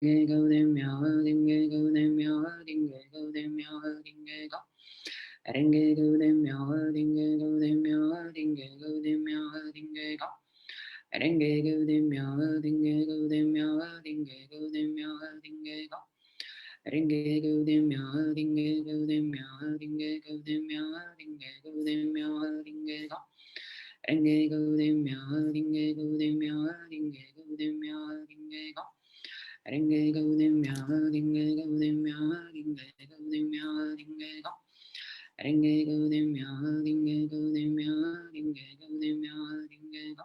go them meow, ding go them meow, ding go them meow, ding go. Ring go them meow, ding go them meow, ding go them meow, ding go. Ring go them meow, ding go them meow, ding go them meow, ding go. Ring go them meow, ding go them meow, ding go them meow, ding go them meow, ding go. Ring go them meow, ding go them meow, ding go them meow, ding go. Ring go them meow, ding go them meow, ding go them meow, ding go. Ring go them meow, ding go them meow, ding go them meow, ding go.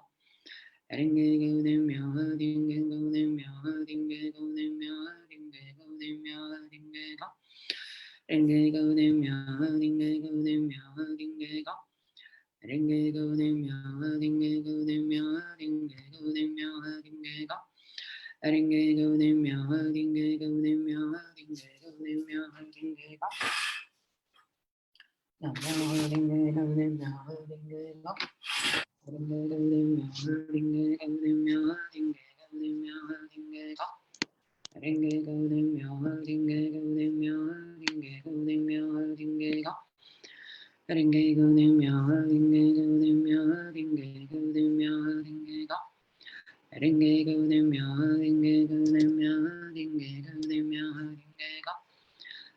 Ring go them meow, ding go them meow, ding go them meow, ding go them meow, ding go. Ring go them meow, ding go them meow, ding go. Ring go them meow, ding go them meow, ding go them meow, ding go. Ring go them meow, ding go them meow, ding go them meow, ding go. Nam mô ding go them meow, ding go. Ring go them meow, ding go them meow, ding go them meow, ding go. Ring go them meow, ding go them meow, ding go them meow, ding go. Ring go them meow, ding go them meow, ding go them meow, ding go. Ring go them meow, ding go them meow, ding go them meow, ding go.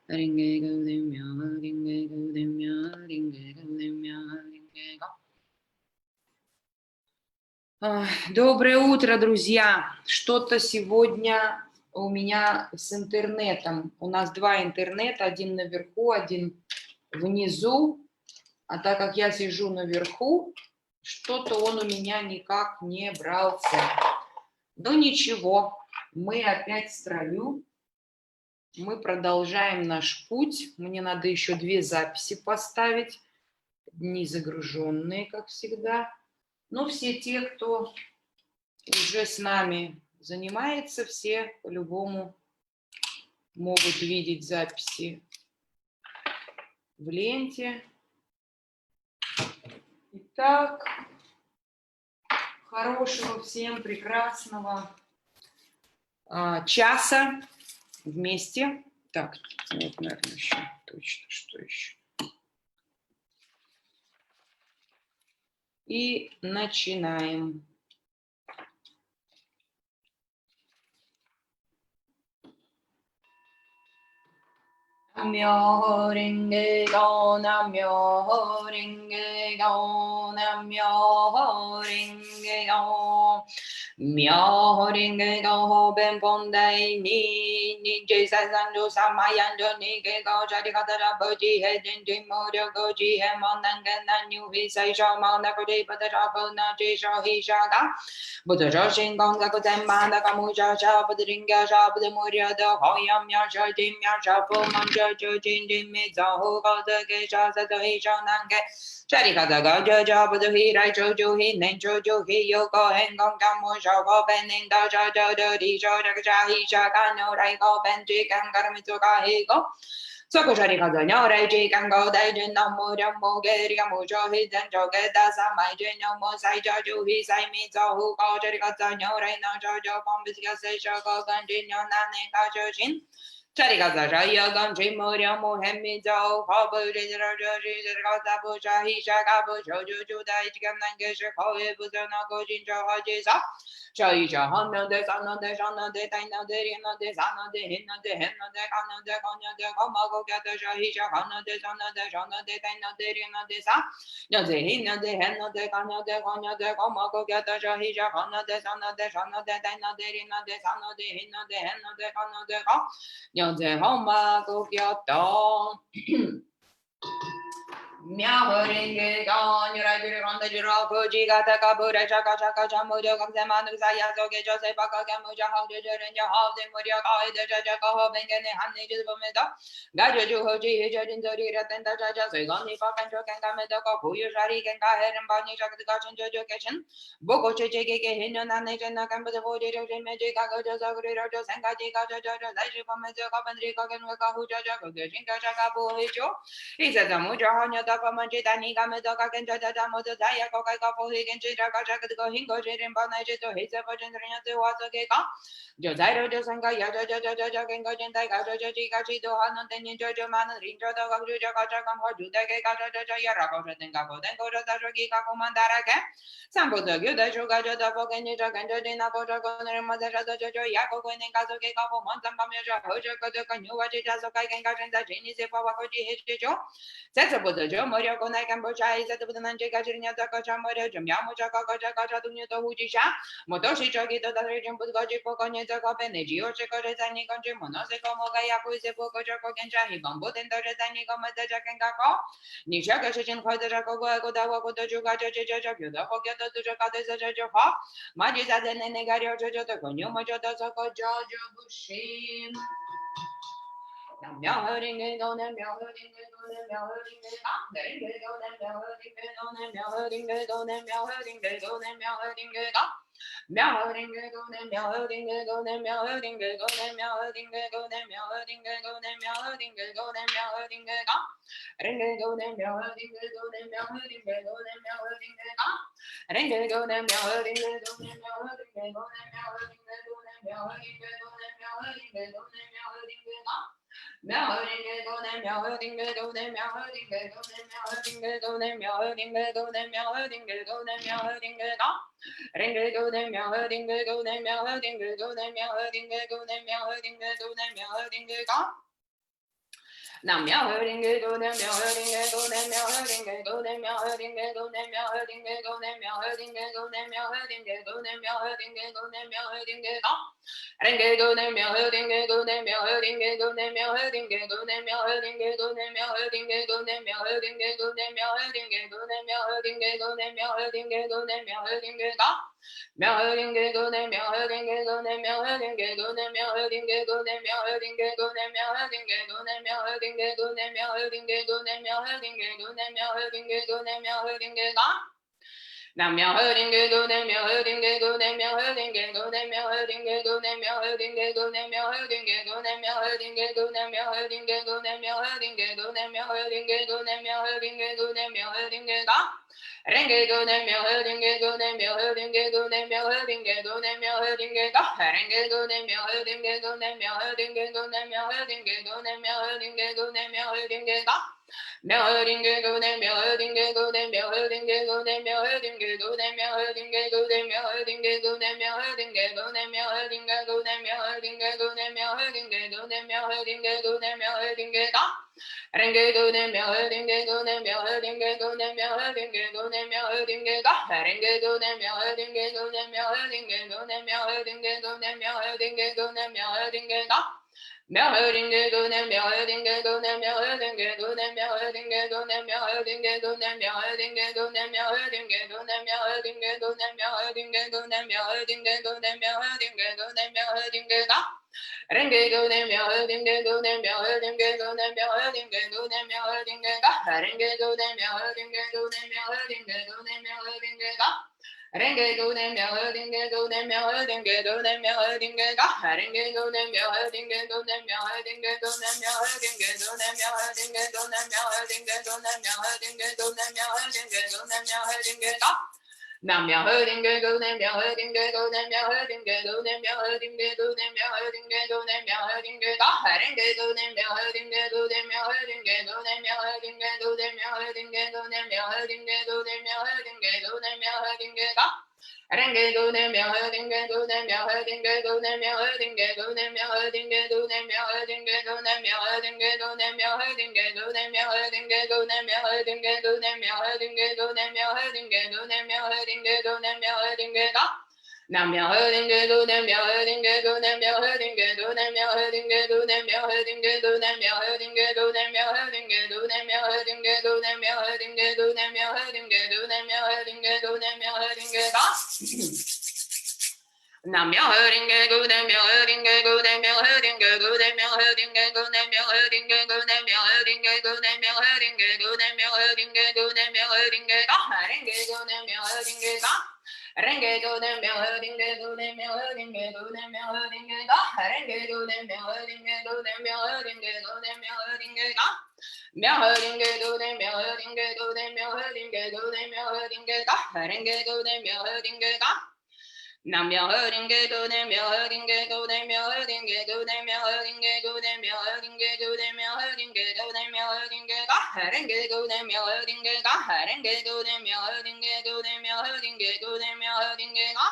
Ring go them meow, ding go them meow, ding go them meow, ding go. Доброе утро, друзья! Что-то сегодня у меня с интернетом. У нас два интернета, один наверху, один внизу. А так как я сижу наверху, что-то он у меня никак не брался. Но ничего, мы опять в строю. Мы продолжаем наш путь. Мне надо еще 2 записи поставить. Не загруженные, как всегда. Но все те, кто уже с нами занимается, все по-любому могут видеть записи в ленте. Итак, хорошего всем прекрасного часа вместе. Так, вот, наверное, еще точно, что еще. И начинаем. Namyo Renge Kyo, Namyo Renge Kyo, Namyo Renge Kyo. Myo Renge Kyo Ben Pondai Ni Ni Jai Sai San Jo Samayan Jo Ni Ke Kyo Chari Katara Boji He Jin Jin Mo Ryo Goji He Mon Nan Gen Nan Yu Hi Sai Shao Mo Na Ko Ji Bata Shao Ko Na Ji Shao Hi Sha Ga Buddha Shao Shin Gong Ga Ko Zen Ma Da Ka Mu Sha Sha Buddha Ring Ga Sha Buddha Mu Ryo Do Ho Yam Mya Sha Jin Mya Sha Fu Man Sha Jo Jin Jin Mi Zao Hu Ko De Ge Sha Sa Do Hi Shao Nan Ge Chari Kata Ga Jo Jo Buddha Hi Rai Jo Jo Hi Nen Jo Jo Hi Yo Ko Hen Gong Ga Mu Shao Ko Ben Ning Da Sha Jo Do Di Sha Ja Sha Hi Sha Ga No Rai Ko Ben Ji Kan Ga Mi Tu Ga Hi Go So ko chari ka nyo rai ji kan go dai jin nam mo ram mo ge ri mo jo hi dan jo ge da sa mai je nyo mo sai ja ju hi sai mi zo hu ko chari ka nyo rai na jo jo pom bis ga se sha ko gan jin nyo na ne ka jo jin chari ka ja ya gan jin mo ram mo hem mi zo ho bu je ro jo ji je ka sa bu sha hi sha ka bu jo ju ju dai ji gan nan ge shi ko e bu zo na go jin jo ha ji sa Sha sha han no de san no de shan no de tai no de ri no de san no de hin no de hen no de kan no de kon no de ko ma go ga de sha hi sha han no de san no de shan no de tai no de ri no de sa no de hin no de hen no de kan no de kon no de ko ma go ga de sha hi sha han no de san no de shan no de tai no de ri no de san no de hin no de hen no de kan no de ko no de ho ma go ga to Mya Renge Kyo Nyura Jiri Randa Jiro Fuji Gata Kabura Chaka Chaka Chamujo Kamse Manu Saya Soke Jose Paka Kamuja Hau Jojo Renja Hau De Muria Kai De Chacha Kaho Bengene Hanni Jis Bumeda Gajo Ju Hoji Hijo Jinzori Ratenda Chacha Soigoni Pakan Chokan Kameda Ko Puyu Shari Kenka Heren Bani Chaka Kachin Jojo Keshin Boko Cheche Keke Hino Nane Chena Kambuza Fuji Jojo Meji Kako Josaguri Rojo Senkaji Kajo Jojo Zaishi Pomezo Kapandri Kaken Waka Huja Jako Geshin Kachaka Puhicho He says Amuja Hanya for Manjitani Gamedoka Genjada Modaya Kokai Kapo Higenjira Kajaka Hingo Banaji to his Vajendrina to Wasaka. Jodairo Josanga Yaja Gengo Gentai Gaja Gachi to Hanan Jojo Man, Rinjo the Gajuja Kachakam or Judake Gaja Yarako Tengago, then go to Tajaki Kakumandaraka. Sambo the Yuda Jogaja the Pokenja Ganjadina Kojagon Mother Jojo Yako and Kazuke Kapo Montamamaja Hoja Kodoka New Wajijazokai and Gajanda Jini Sepawakoji Hijo. That's about the Joe Moria Kona Kambocha is at the Nanja Gajina Takacha Moria Jamuja Kaja Kaja Dunito Hujisha. Motoshi Chogito the region Budgoji Pokonya Kopeneji or Chekozani Country Monoseko Mogayaku is a Pokojako Genja Hibambo and the Rezani Gomata Jakangako. Nishaka Shin Kodako Godawa Kotojuga Jaja the Hogato to Jakata Jaja Hawk. Majisa then Negario Jojo the Konyo Mojoto Soko Jojo Bushin. Now hurting it on them, you're hurting it on them, you're hurting it up. There you go, them, you're hurting it on them, you're hurting it on them, you're hurting it on them, you're hurting it up. Meowing it on them, meowing it on them, meowing it on them, meowing it on them, meowing it on them, meowing it on them, meowing it up. Ring it on them, meowing it on them, meowing it on them, meowing it up. Ring it on them, meowing it on them, meowing it on them, meowing it on them, meowing it on them, meowing it on them, meowing it up. Meowing it on them, meowing it on them, meowing it on them, meowing it on them, meowing it on them, meowing it on them, meowing it up. Ring it go them, meowing it go them, meowing it go them, meowing it go them, meowing it go them, meowing it up. Now meowing it go them, meowing it go them, meowing it go them, meowing it go them, meowing it go them, meowing it go them, meowing it go them, meowing it go them, meowing it up. Ring it go them, meowing it go them, meowing it go them, meowing it go them, meowing it go them, meowing it go them, meowing it go them, meowing it go them, meowing it go them, meowing it go them, meowing it up. Meowing it go them, meowing it go them, meowing it go them, meowing it go them, meowing it go them, meowing it go them, meowing it go them, meowing it go them, meowing it go them, meowing it go them, meowing it up. Now meowing it go them, meowing it go them, meowing it go them, meowing it go them, meowing it go them, meowing it go them, meowing it go them, meowing it go them, meowing it go them, meowing it go them, meowing it go them, meowing it up. Ring it go them, meowing it go them, meowing it go them, meowing it go them, meowing it up. Ring it go them, meowing it go them, meowing it go them, meowing it go them, meowing it go them, meowing it up. Meowing it go them, meowing it go them, meowing it go them, meowing it go them, meowing it go them, meowing it go them, meowing it go them, meowing it go them, meowing it go them, meowing it go them, meowing it go them, meowing it up. Ring it go them, meowing it go them, meowing it go them, meowing it go them, meowing it up. Ring it go them, meowing it go them, meowing it go them, meowing it go them, meowing it go them, meowing it up. Meowing it go them, meowing it go them, meowing it go them, meowing it go them, meowing it go them, meowing it go them, meowing it go them, meowing it go them, meowing it go them, meowing it go them, meowing it go them, meowing it up. Ring it go them, meowing it go them, meowing it go them, meowing it go them, meowing it up. Ring it go them, meowing it go them, meowing it go them, meowing it up. Ring it go them, meowing it go them, meowing it go them, meowing it up. Ring it go them, meowing it go them, meowing it go them, meowing it go them, meowing it go them, meowing it go them, meowing it go them, meowing it go them, meowing it up. Now meowing it go them, meowing it go them, meowing it go them, meowing it go them, meowing it go them, meowing it up. Ring it go them, meowing it go them, meowing it go them, meowing it go them, meowing it go them, meowing it go them, meowing it go them, meowing it up. Ring it go them, meowing it go them, meowing it go them, meowing it go them, meowing it go them, meowing it go them, meowing it go them, meowing it go them, meowing it go them, meowing it go them, meowing it go them, meowing it go them, meowing it go them, meowing it up. Now meowing it go them, meowing it go them, meowing it go them, meowing it go them, meowing it go them, meowing it go them, meowing it go them, meowing it go them, meowing it go them, meowing it go them, meowing it go them, meowing it up. Now meowing it go them, meowing it go them, meowing it go them, meowing it go them, meowing it go them, meowing it go them, meowing it go them, meowing it go them, meowing it up. Ring it go them, meowing it up. Renge go de myo ringe go de myo ringe go de myo ringe ga renge go de myo ringe go de myo ringe go de myo ringe ga myo ringe go de myo ringe go de myo ringe go de myo ringe ga renge go de myo ringe ga Nam myo ringe go de myo ringe go de myo ringe go de myo ringe go de myo ringe go de myo ringe go de myo ringe ga renge go de myo ringe ga renge go de myo ringe go de myo ringe go de myo ringe ga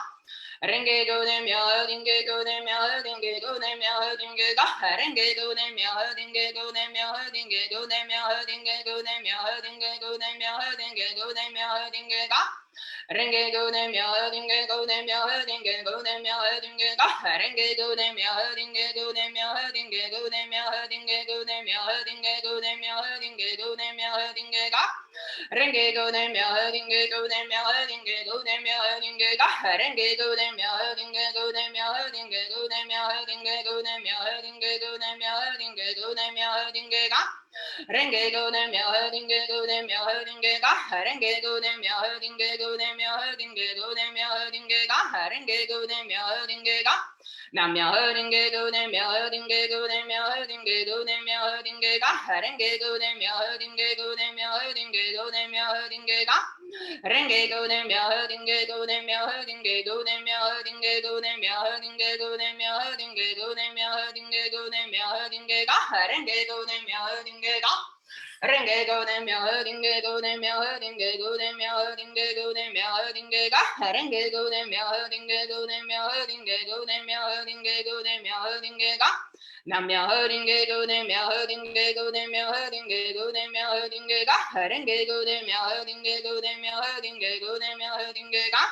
renge go de myo ringe go de myo ringe go de myo ringe ga renge go de myo ringe go de myo ringe go de myo ringe go de myo ringe go de myo ringe go de myo ringe ga Renge go de myo ringe go de myo ringe go de myo ringe ga renge go de myo ringe go de myo ringe go de myo ringe go de myo ringe go de myo ringe go de myo ringe ga renge go de myo ringe go de myo ringe go de myo ringe ga renge go de myo ringe go de myo ringe go de myo ringe go de myo ringe go de myo ringe go de myo ringe ga renge go de myo ringe go de myo ringe ga renge go de myo ringe go de myo ringe go de myo ringe ga renge go de myo ringe ga nam myo ringe go de myo ringe go de myo ringe go de myo ringe ga renge go de myo ringe go de myo ringe go de myo ringe ga renge go de myo ringe go de myo ringe go de myo ringe go de myo ringe go de myo ringe go de myo ringe go de myo ringe ga renge go de myo ringe ga renge go de myo ringe go de myo ringe go de myo ringe go de myo ringe ga renge go de myo ringe go de myo ringe go de myo ringe go de myo ringe ga nam myo ringe go de myo ringe go de myo ringe go de myo ringe ga renge go de myo ringe go de myo ringe go de myo ringe ga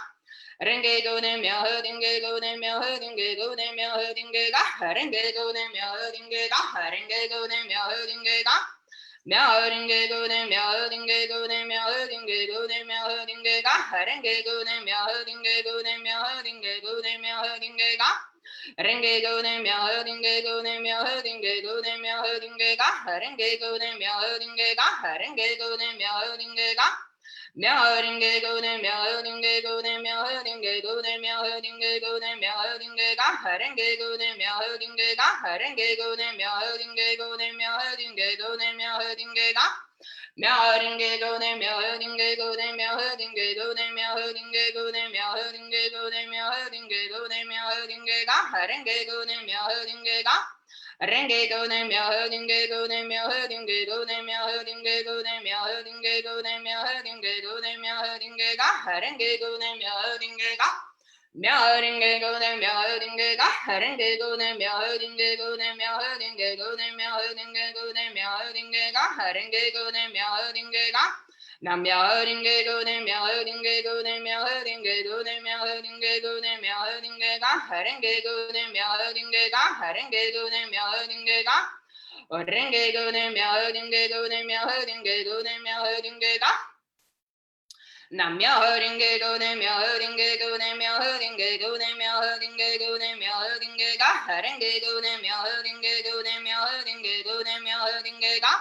renge go de myo ringe go de myo ringe go de myo ringe ga renge go de myo ringe ga renge go de myo ringe ga myo ringe go de myo ringe go de myo ringe go de myo ringe ga renge go de myo ringe go de myo ringe go de myo ringe ga renge go de myo ringe go de myo ringe go de myo ringe ga renge go de myo ringe ga renge go de myo ringe ga myo ringe go de myo ringe go de myo ringe go de myo ringe go de myo ringe ga renge go de myo ringe ga renge go de myo ringe go de myo ringe go de myo ringe ga myo ringe go de myo ringe go de myo ringe go de myo ringe go de myo ringe go de myo ringe go de myo ringe ga renge go de myo ringe ga renge go de myo ringe go de myo ringe go de myo ringe go de myo ringe go de myo ringe go de myo ringe ga renge go de myo ringe ga myo ringe go de myo ringe ga renge go de myo ringe go de myo ringe go de myo ringe go de myo ringe ga renge go de myo ringe ga nam myo ringe go de myo ringe go de myo ringe go de myo ringe go de myo ringe ga renge go de myo ringe ga renge go de myo ringe ga renge go de myo ringe go de myo ringe go de myo ringe ga nam myo ringe go de myo ringe go de myo ringe go de myo ringe go de myo ringe ga renge go de myo ringe go de myo ringe go de myo ringe ga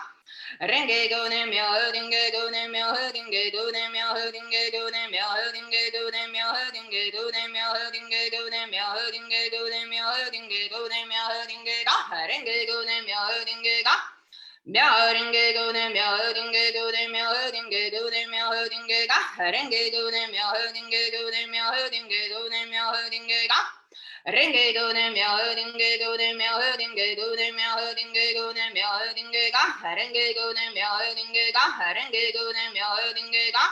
renge go de myo ringe go de myo ringe go de myo ringe go de myo ringe go de myo ringe go de myo ringe go de myo ringe go de myo ringe go de myo ringe ga renge go de myo ringe ga myo ringe go de myo ringe go de myo ringe go de myo ringe ga renge go de myo ringe go de myo ringe go de myo ringe ga renge go de myo ringe go de myo ringe go de myo ringe go de myo ringe ga renge go de myo ringe ga renge go de myo ringe ga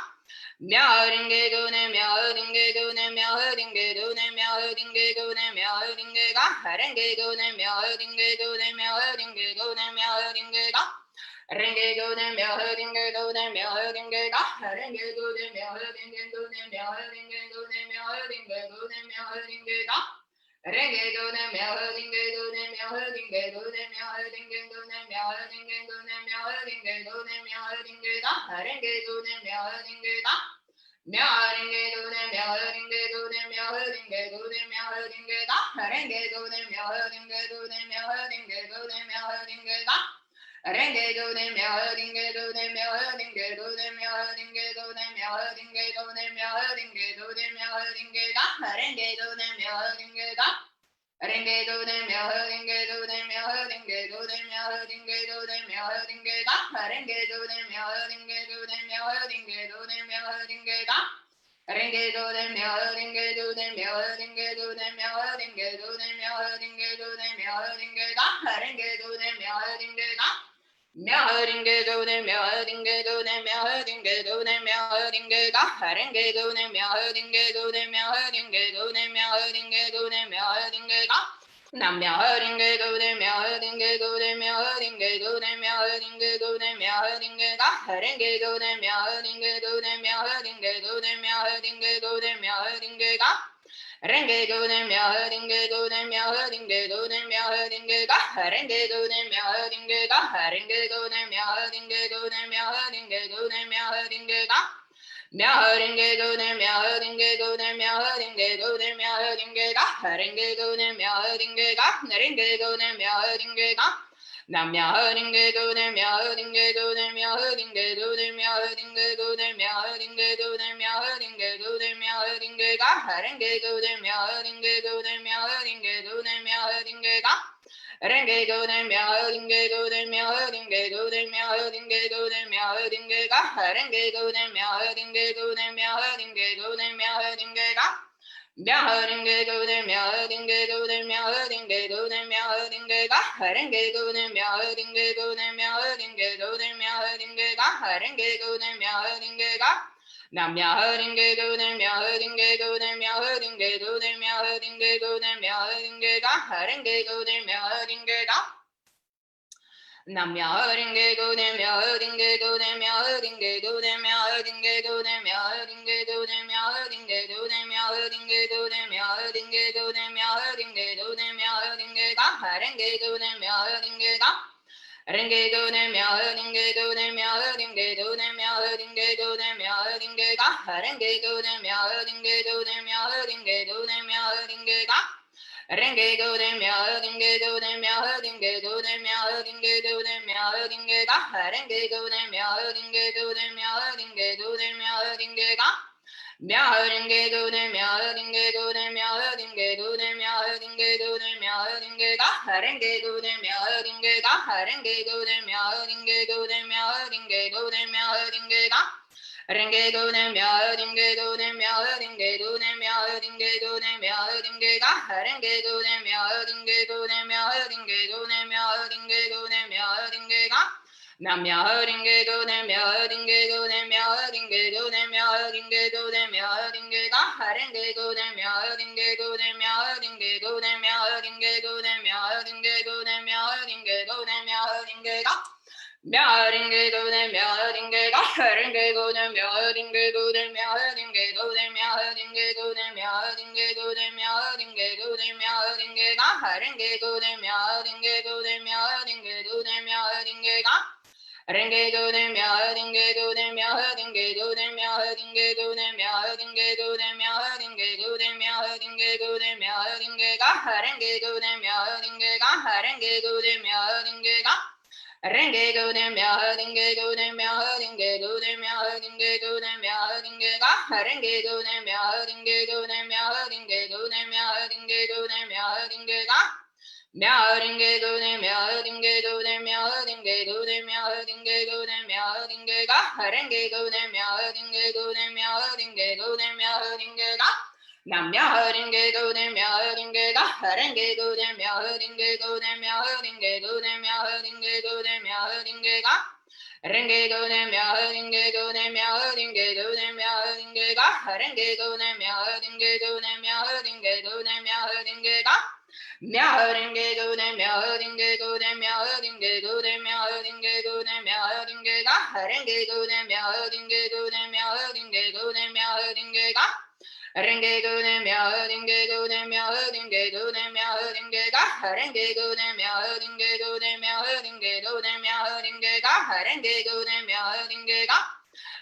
myo ringe go de myo ringe go de myo ringe go de myo ringe go de myo ringe ga renge go de myo ringe go de myo ringe go de myo ringe ga renge go de myo ringe go de myo ringe ga renge go de myo ringe go de myo ringe go de myo ringe go de myo ringe ga renge go de myo ringe go de myo ringe go de myo ringe go de myo ringe go de myo ringe go de myo ringe ga renge go de myo ringe ga myo ringe go de myo ringe go de myo ringe go de myo ringe ga renge go de myo ringe go de myo ringe go de myo ringe ga renge go ne myo ringe go ne myo ringe go ne myo ringe go ne myo ringe go ne myo ringe go ne myo ringe ga renge go ne myo ringe ga renge go ne myo ringe go ne myo ringe go ne myo ringe go ne myo ringe ga renge go ne myo ringe go ne myo ringe go ne myo ringe ga renge go ne myo ringe go ne myo ringe go ne myo ringe go ne myo ringe go ne myo ringe ga renge go ne myo ringe ga Myaringe go ne myaringe go ne myaringe go ne myaringe ga haringe go ne myaringe go ne myaringe go ne myaringe go ne myaringe ga nam myaringe go ne myaringe go ne myaringe go ne myaringe go ne myaringe ga haringe go ne myaringe go ne myaringe go ne myaringe go ne myaringe ga renge go ne myo ringe go ne myo ringe go ne myo ringe ga renge go ne myo ringe ga renge go ne myo ringe go ne myo ringe go ne myo ringe ga myo ringe go ne myo ringe go ne myo ringe go ne myo ringe ga renge go ne myo ringe ga renge go ne myo ringe ga nam myo ringe go ne myo ringe go ne myo ringe go ne myo ringe go ne myo ringe go ne myo ringe go ne myo ringe ga renge go ne myo ringe go ne myo ringe go ne myo ringe ga renge go ne myo ringe go ne myo ringe go ne myo ringe go ne myo ringe ga renge go ne myo ringe go ne myo ringe go ne myo ringe ga myaringe go ne myaringe go ne myaringe go ne myaringe ga renge go ne myaringe go ne myaringe go ne myaringe ga renge go ne myaringe ga nam myaringe go ne myaringe go ne myaringe go ne myaringe go ne myaringe ga renge go ne myaringe ga nam myaringe go ne myaringe go ne myaringe go ne myaringe go ne myaringe go ne myaringe go ne myaringe go ne myaringe go ne myaringe go ne myaringe ga renge go ne myaringe ga renge go ne myaringe go ne myaringe go ne myaringe go ne myaringe ga renge go ne myaringe go ne myaringe go ne myaringe ga renge go ne myaringe go ne myaringe go ne myaringe go ne myaringe ga renge go ne myaringe go ne myaringe go ne myaringe ga myaringe go ne myaringe go ne myaringe go ne myaringe go ne myaringe ga renge go ne myaringe ga renge go ne myaringe go ne myaringe go ne myaringe ga renge go ne myaringe go ne myaringe go ne myaringe go ne myaringe ga renge go ne myaringe go ne myaringe go ne myaringe go ne myaringe ga nam myaringe go ne myaringe go ne myaringe go ne myaringe go ne myaringe ga renge go ne myaringe go ne myaringe go ne myaringe go ne myaringe go ne myaringe go ne myaringe ga myaringe go ne myaringe ga renge go ne myaringe go ne myaringe go ne myaringe go ne myaringe go ne myaringe go ne myaringe ga renge go ne myaringe go ne myaringe go ne myaringe ga renge go ne myaringe go ne myaringe go ne myaringe go ne myaringe go ne myaringe go ne myaringe go ne myaringe ga renge go ne myaringe ga renge go ne myaringe ga renge go ne myaringe go ne myaringe go ne myaringe go ne myaringe ga renge go ne myaringe go ne myaringe go ne myaringe go ne myaringe ga myaringe go ne myaringe go ne myaringe go ne myaringe go ne myaringe ga renge go ne myaringe go ne myaringe go ne myaringe ga nam myaringe go ne myaringe ga renge go ne myaringe go ne myaringe go ne myaringe go ne myaringe ga renge go ne myaringe go ne myaringe go ne myaringe ga renge go ne myaringe go ne myaringe go ne myaringe ga myaringe go ne myaringe go ne myaringe go ne myaringe go ne myaringe ga renge go ne myaringe go ne myaringe go ne myaringe ga renge go ne myaringe go ne myaringe go ne myaringe ga renge go ne myaringe go ne myaringe go ne myaringe ga renge go ne myaringe ga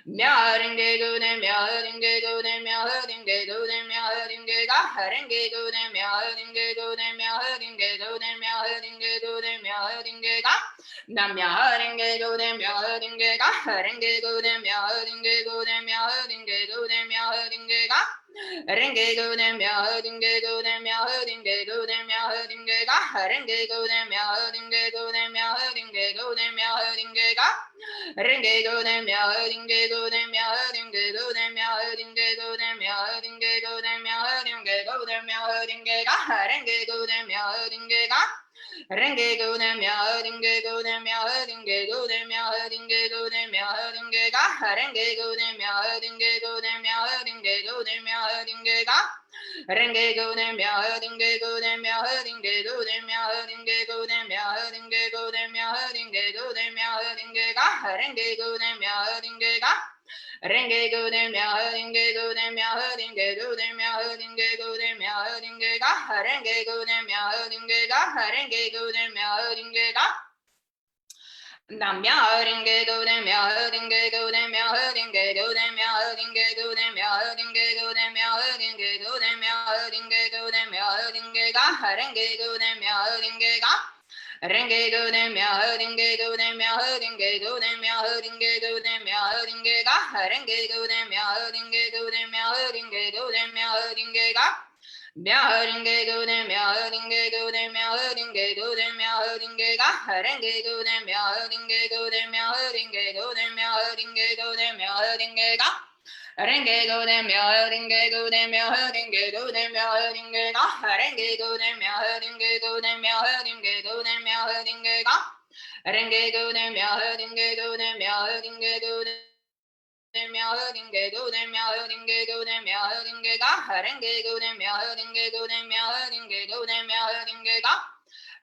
Myaringe gune myaringe gune myaringe gune myaringe ga haringe gune myaringe gune myaringe gune myaringe gune myaringe ga nam myaringe gune myaringe ga haringe gune myaringe gune myaringe gune myaringe ga ringe gune myaringe gune myaringe gune myaringe ga haringe gune myaringe gune myaringe gune myaringe ga ringe go dem ya ringe go dem ya ringe go dem ya ringe go dem ya ringe go dem ya ringe go dem ya ringe ga ringe go dem ya ringe ga ringe go dem ya ringe go dem ya ringe go dem ya ringe go dem ya ringe ga ringe go dem ya ringe go dem ya ringe go dem ya ringe ga ringe go dem ya ringe go dem ya ringe go dem ya ringe go dem ya ringe go dem ya ringe go dem ya ringe ga ringe go dem ya ringe ga ringe go dem ya ringe go dem ya ringe go dem ya ringe go dem ya ringe ga ringe go dem ya ringe ga ringe go dem ya ringe ga nam ya ringe go dem ya ringe go dem ya ringe go dem ya ringe go dem ya ringe go dem ya ringe go dem ya ringe go dem ya ringe ga ringe go dem ya ringe ga ringe go dem ya ringe go dem ya ringe go dem ya ringe go dem ya ringe ga ringe go dem ya ringe go dem ya ringe go dem ya ringe ga ringe go dem ya ringe go dem ya ringe go dem ya ringe ga ringe go dem ya ringe go dem ya ringe go dem ya ringe go dem ya ringe ga ringe go dem ya ringe go dem ya ringe go dem ya ringe ga ringe go dem ya ringe go dem ya ringe go dem ya ringe ga ringe go dem ya ringe go dem ya ringe go dem ya ringe go dem ya ringe go dem ya ringe ga ringe go dem ya ringe go dem ya ringe go dem ya ringe ga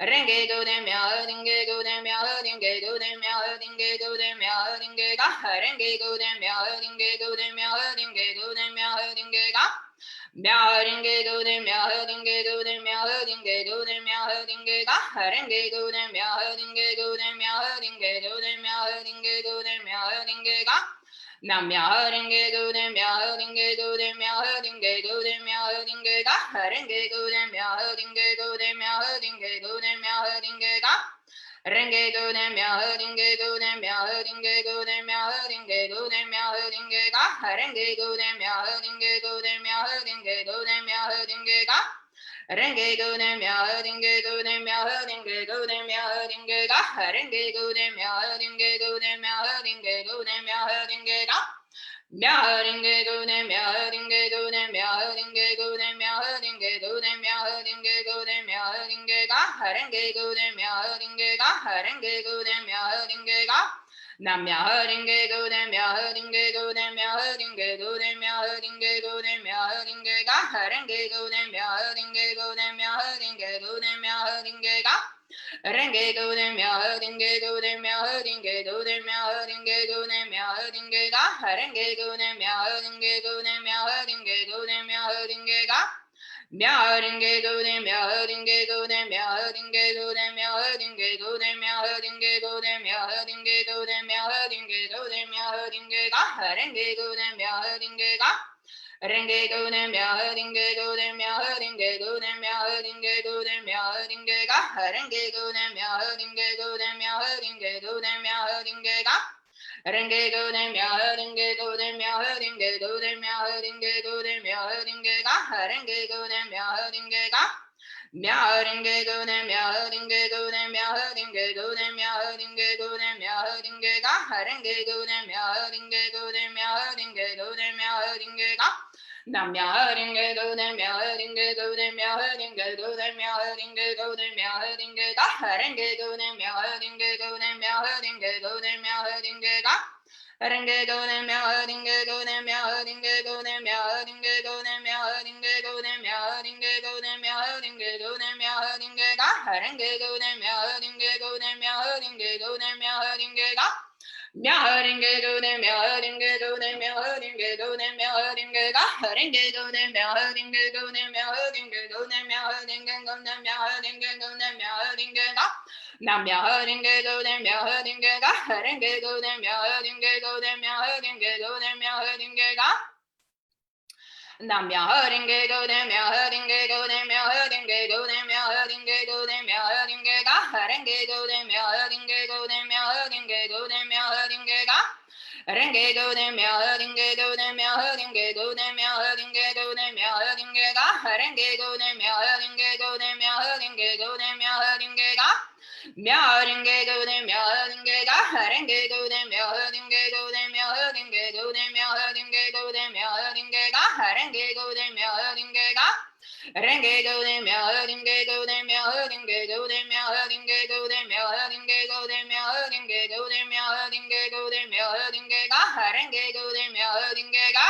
ringe go dem ya ringe go dem ya ringe go dem ya ringe go dem ya ringe ga ringe go dem ya ringe go dem ya ringe go dem ya ringe ga ringe go dem ya ringe go dem ya ringe go dem ya ringe ga ringe go dem ya ringe go dem ya ringe go dem ya ringe go dem ya ringe ga nam ya ringe go dem ya ringe go dem ya ringe go dem ya ringe ga ringe go dem ya ringe go dem ya ringe go dem ya ringe ga ringe go dem ya ringe go dem ya ringe go dem ya ringe go dem ya ringe ga ringe go dem ya ringe go dem ya ringe go dem ya ringe ga ringe go dem ya ringe go dem ya ringe go dem ya ringe ga ringe go dem ya ringe go dem ya ringe go dem ya ringe ga ringe go dem ya ringe go dem ya ringe go dem ya ringe go dem ya ringe go dem ya ringe ga ringe go dem ya ringe ga ringe go dem ya ringe ga nam ya ringe go dem ya ringe go dem ya ringe go dem ya ringe go dem ya ringe ga ringe go dem ya ringe go dem ya ringe go dem ya ringe ga ringe go dem ya ringe go dem ya ringe go dem ya ringe go dem ya ringe ga ringe go dem ya ringe go dem ya ringe go dem ya ringe ga ringe go dem ya ringe go dem ya ringe go dem ya ringe go dem ya ringe go dem ya ringe go dem ya ringe go dem ya ringe ga ringe go dem ya ringe ga ringe go dem ya ringe go dem ya ringe go dem ya ringe go dem ya ringe ga ringe go dem ya ringe go dem ya ringe go dem ya ringe ga ringe go dem ya ringe go dem ya ringe go dem ya ringe go dem ya ringe ga ringe go dem ya ringe ga ringe go dem ya ringe go dem ya ringe go dem ya ringe go dem ya ringe ga ringe go dem ya ringe go dem ya ringe go dem ya ringe ga nam ya ringe go dem ya ringe go dem ya ringe go dem ya ringe go dem ya ringe ga ringe go dem ya ringe go dem ya ringe go dem ya ringe ga ringe go dem ya ringe go dem ya ringe go dem ya ringe go dem ya ringe go dem ya ringe go dem ya ringe go dem ya ringe ga ringe go dem ya ringe go dem ya ringe go dem ya ringe ga ringe go dem ya ringe go dem ya ringe go dem ya ringe ga ringe go dem ya ringe go dem ya ringe go dem ya ringe go dem ya ringe go dem ya ringe ga Nam myoho renge go then myoho renge ga renge go then myoho renge go then myoho renge go then myoho renge ga Nam myoho renge go then myoho renge go then myoho renge go then myoho renge go then myoho renge ga renge go then myoho renge go then myoho renge go then myoho renge ga renge go then myoho renge go then myoho renge go then myoho renge go then myoho renge ga renge go then myoho renge go then myoho renge go then myoho renge ga Mjöringe gode mjöringe ga heringe gode mjöringe gode mjöringe gode mjöringe gode mjöringe ga heringe gode mjöringe ga renge gode mjöringe gode mjöringe gode mjöringe gode mjöringe gode mjöringe gode mjöringe gode mjöringe ga heringe gode mjöringe ga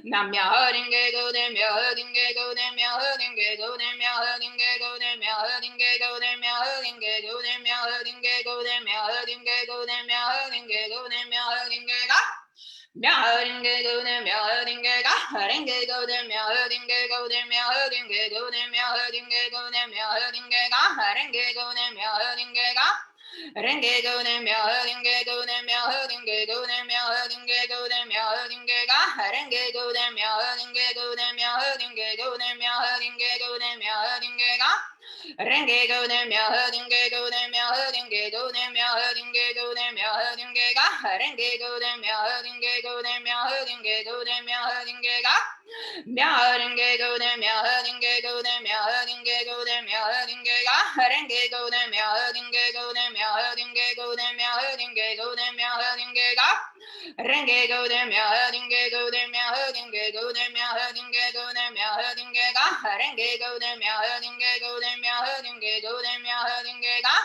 Nam mjöringe gode mjöringe gode mjöringe gode mjöringe gode mjöringe gode mjöringe gode mjöringe gode mjöringe gode mjöringe gode mjöringe ga Mjöringe gode mjöringe ga ringe gode mjöringe gode mjöringe gode mjöringe gode mjöringe ga ringe gode mjöringe ga Renge go de myo renge go de myo renge go de myo renge go de myo renge ga renge go de myo renge go de myo renge go de myo renge go de myo renge ga renge go de myo renge go de myo renge go de myo renge go de myo renge ga renge go de myo renge go de myo renge go de myo renge ga mjöringe go de mjöringe go de mjöringe go de mjöringe ga renge go de mjöringe go de mjöringe go de mjöringe go de mjöringe ga renge go de mjöringe go de mjöringe go de mjöringe go de mjöringe ga renge go de mjöringe go de mjöringe go de mjöringe ga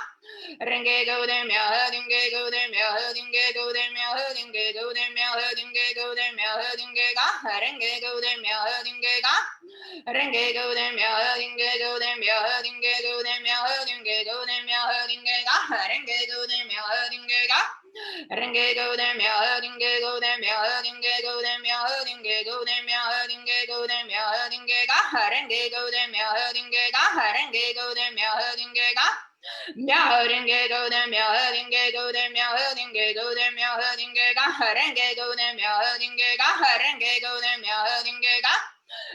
renge go de mjöringe go de mjöringe go de mjöringe go de mjöringe go de mjöringe ga renge go de mjöringe ga renge go de mjöringe go de mjöringe go de mjöringe go de mjöringe ga renge go de mjöringe ga renge go de mjöringe go de mjöringe go de mjöringe go de mjöringe go de mjöringe ga renge go de mjöringe ga renge go de mjöringe ga mjöringe go de mjöringe go de mjöringe go de mjöringe ga renge go de mjöringe ga renge go de mjöringe ga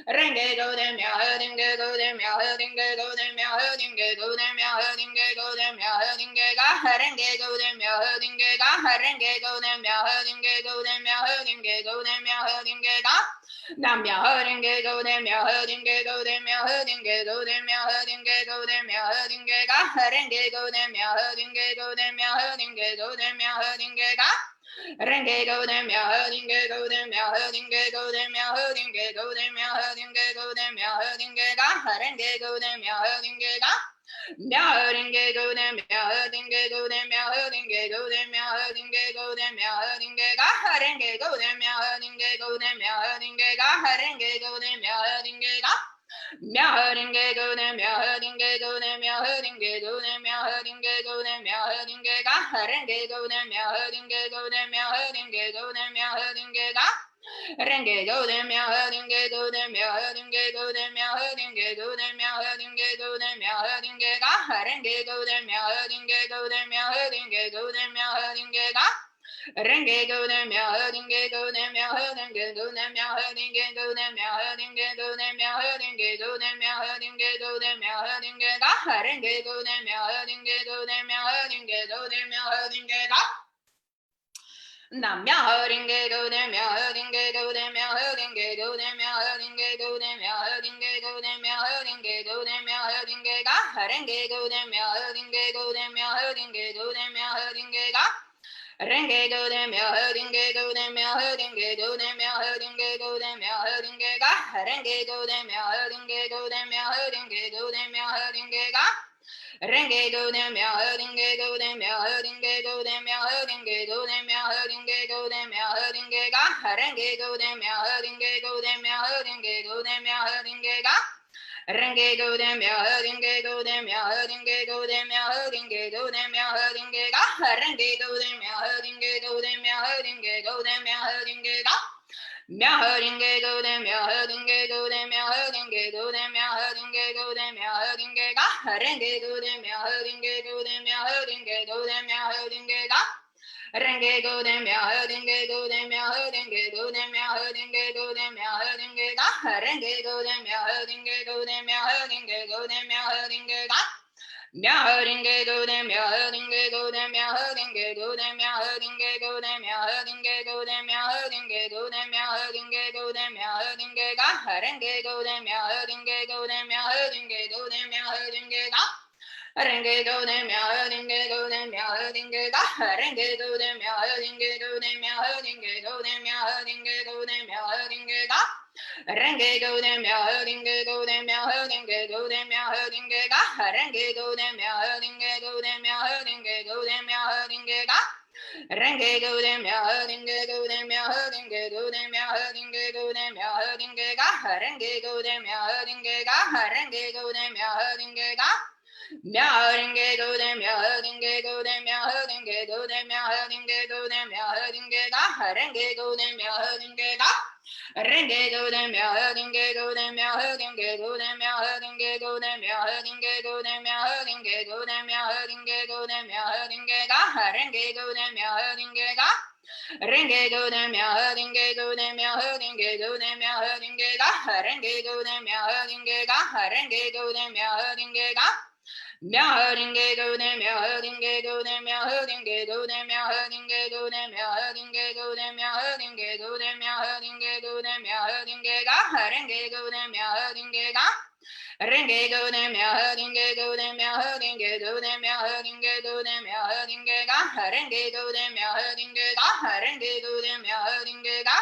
renge go de mjöringe go de mjöringe go de mjöringe go de mjöringe go de mjöringe ga renge go de mjöringe ga renge go de mjöringe go de mjöringe go de mjöringe ga Nam mjöringe go de mjöringe go de mjöringe go de mjöringe go de mjöringe ga renge go de mjöringe go de mjöringe go de mjöringe ga renge go de mjöringe go de mjöringe go de mjöringe go de mjöringe go de mjöringe ga renge go de mjöringe ga mjöringe go de mjöringe go de mjöringe go de mjöringe go de mjöringe ga renge go de mjöringe go de mjöringe ga renge go de mjöringe ga mjöringe go de mjöringe go de mjöringe go de mjöringe go de mjöringe ga renge go de mjöringe go de mjöringe go de mjöringe ga renge go de mjöringe go de mjöringe go de mjöringe go de mjöringe go de mjöringe ga renge go de mjöringe go de mjöringe go de mjöringe ga renge go de mjöringe go de mjöringe go de mjöringe go de mjöringe go de mjöringe go de mjöringe go de mjöringe ga renge go de mjöringe go de mjöringe go de mjöringe ga Nam mjöringe go de mjöringe go de mjöringe go de mjöringe go de mjöringe go de mjöringe go de mjöringe ga renge go de mjöringe go de mjöringe go de mjöringe ga renge go de mjöringe go de mjöringe go de mjöringe go de mjöringe ga renge go de mjöringe go de mjöringe go de mjöringe ga renge go de mjöringe go de mjöringe go de mjöringe go de mjöringe go de mjöringe ga renge go de mjöringe go de mjöringe go de mjöringe ga renge go de mjöringe go de mjöringe go de mjöringe go de mjöringe ga renge go de mjöringe go de mjöringe go de mjöringe ga mjöringe go de mjöringe go de mjöringe go de mjöringe go de mjöringe ga renge go de mjöringe go de mjöringe Renge go de mya dinge go de mya dinge go de mya dinge go de mya dinge ga renge go de mya dinge go de mya dinge go de mya dinge ga mya dinge go de mya dinge go de mya dinge go de mya dinge go de mya dinge go de mya dinge go de mya dinge go de mya dinge ga renge go de mya dinge go de mya dinge go de mya dinge ga Renge go de mya dinge go de mya dinge ga renge go de mya dinge go de mya dinge go de mya dinge go de mya dinge ga renge go de mya dinge go de mya dinge go de mya dinge ga renge go de mya dinge go de mya dinge go de mya dinge ga renge go de mya dinge go de mya dinge go de mya dinge go de mya dinge ga renge go de mya dinge ga renge go de mya dinge ga Mya dinge go de mya dinge go de mya dinge go de mya dinge go de mya dinge ga renge go de mya dinge ga renge go de mya dinge go de mya dinge go de mya dinge go de mya dinge go de mya dinge go de mya dinge go de mya dinge ga renge go de mya dinge ga renge go de mya dinge go de mya dinge go de mya dinge ga renge go de mya dinge ga renge go de mya dinge ga Mya dinge go de mya dinge go de mya dinge go de mya dinge go de mya dinge go de mya dinge go de mya dinge go de mya dinge ga renge go de mya dinge ga renge go de mya dinge go de mya dinge go de mya dinge go de mya dinge ga renge go de mya dinge ga renge go de mya dinge ga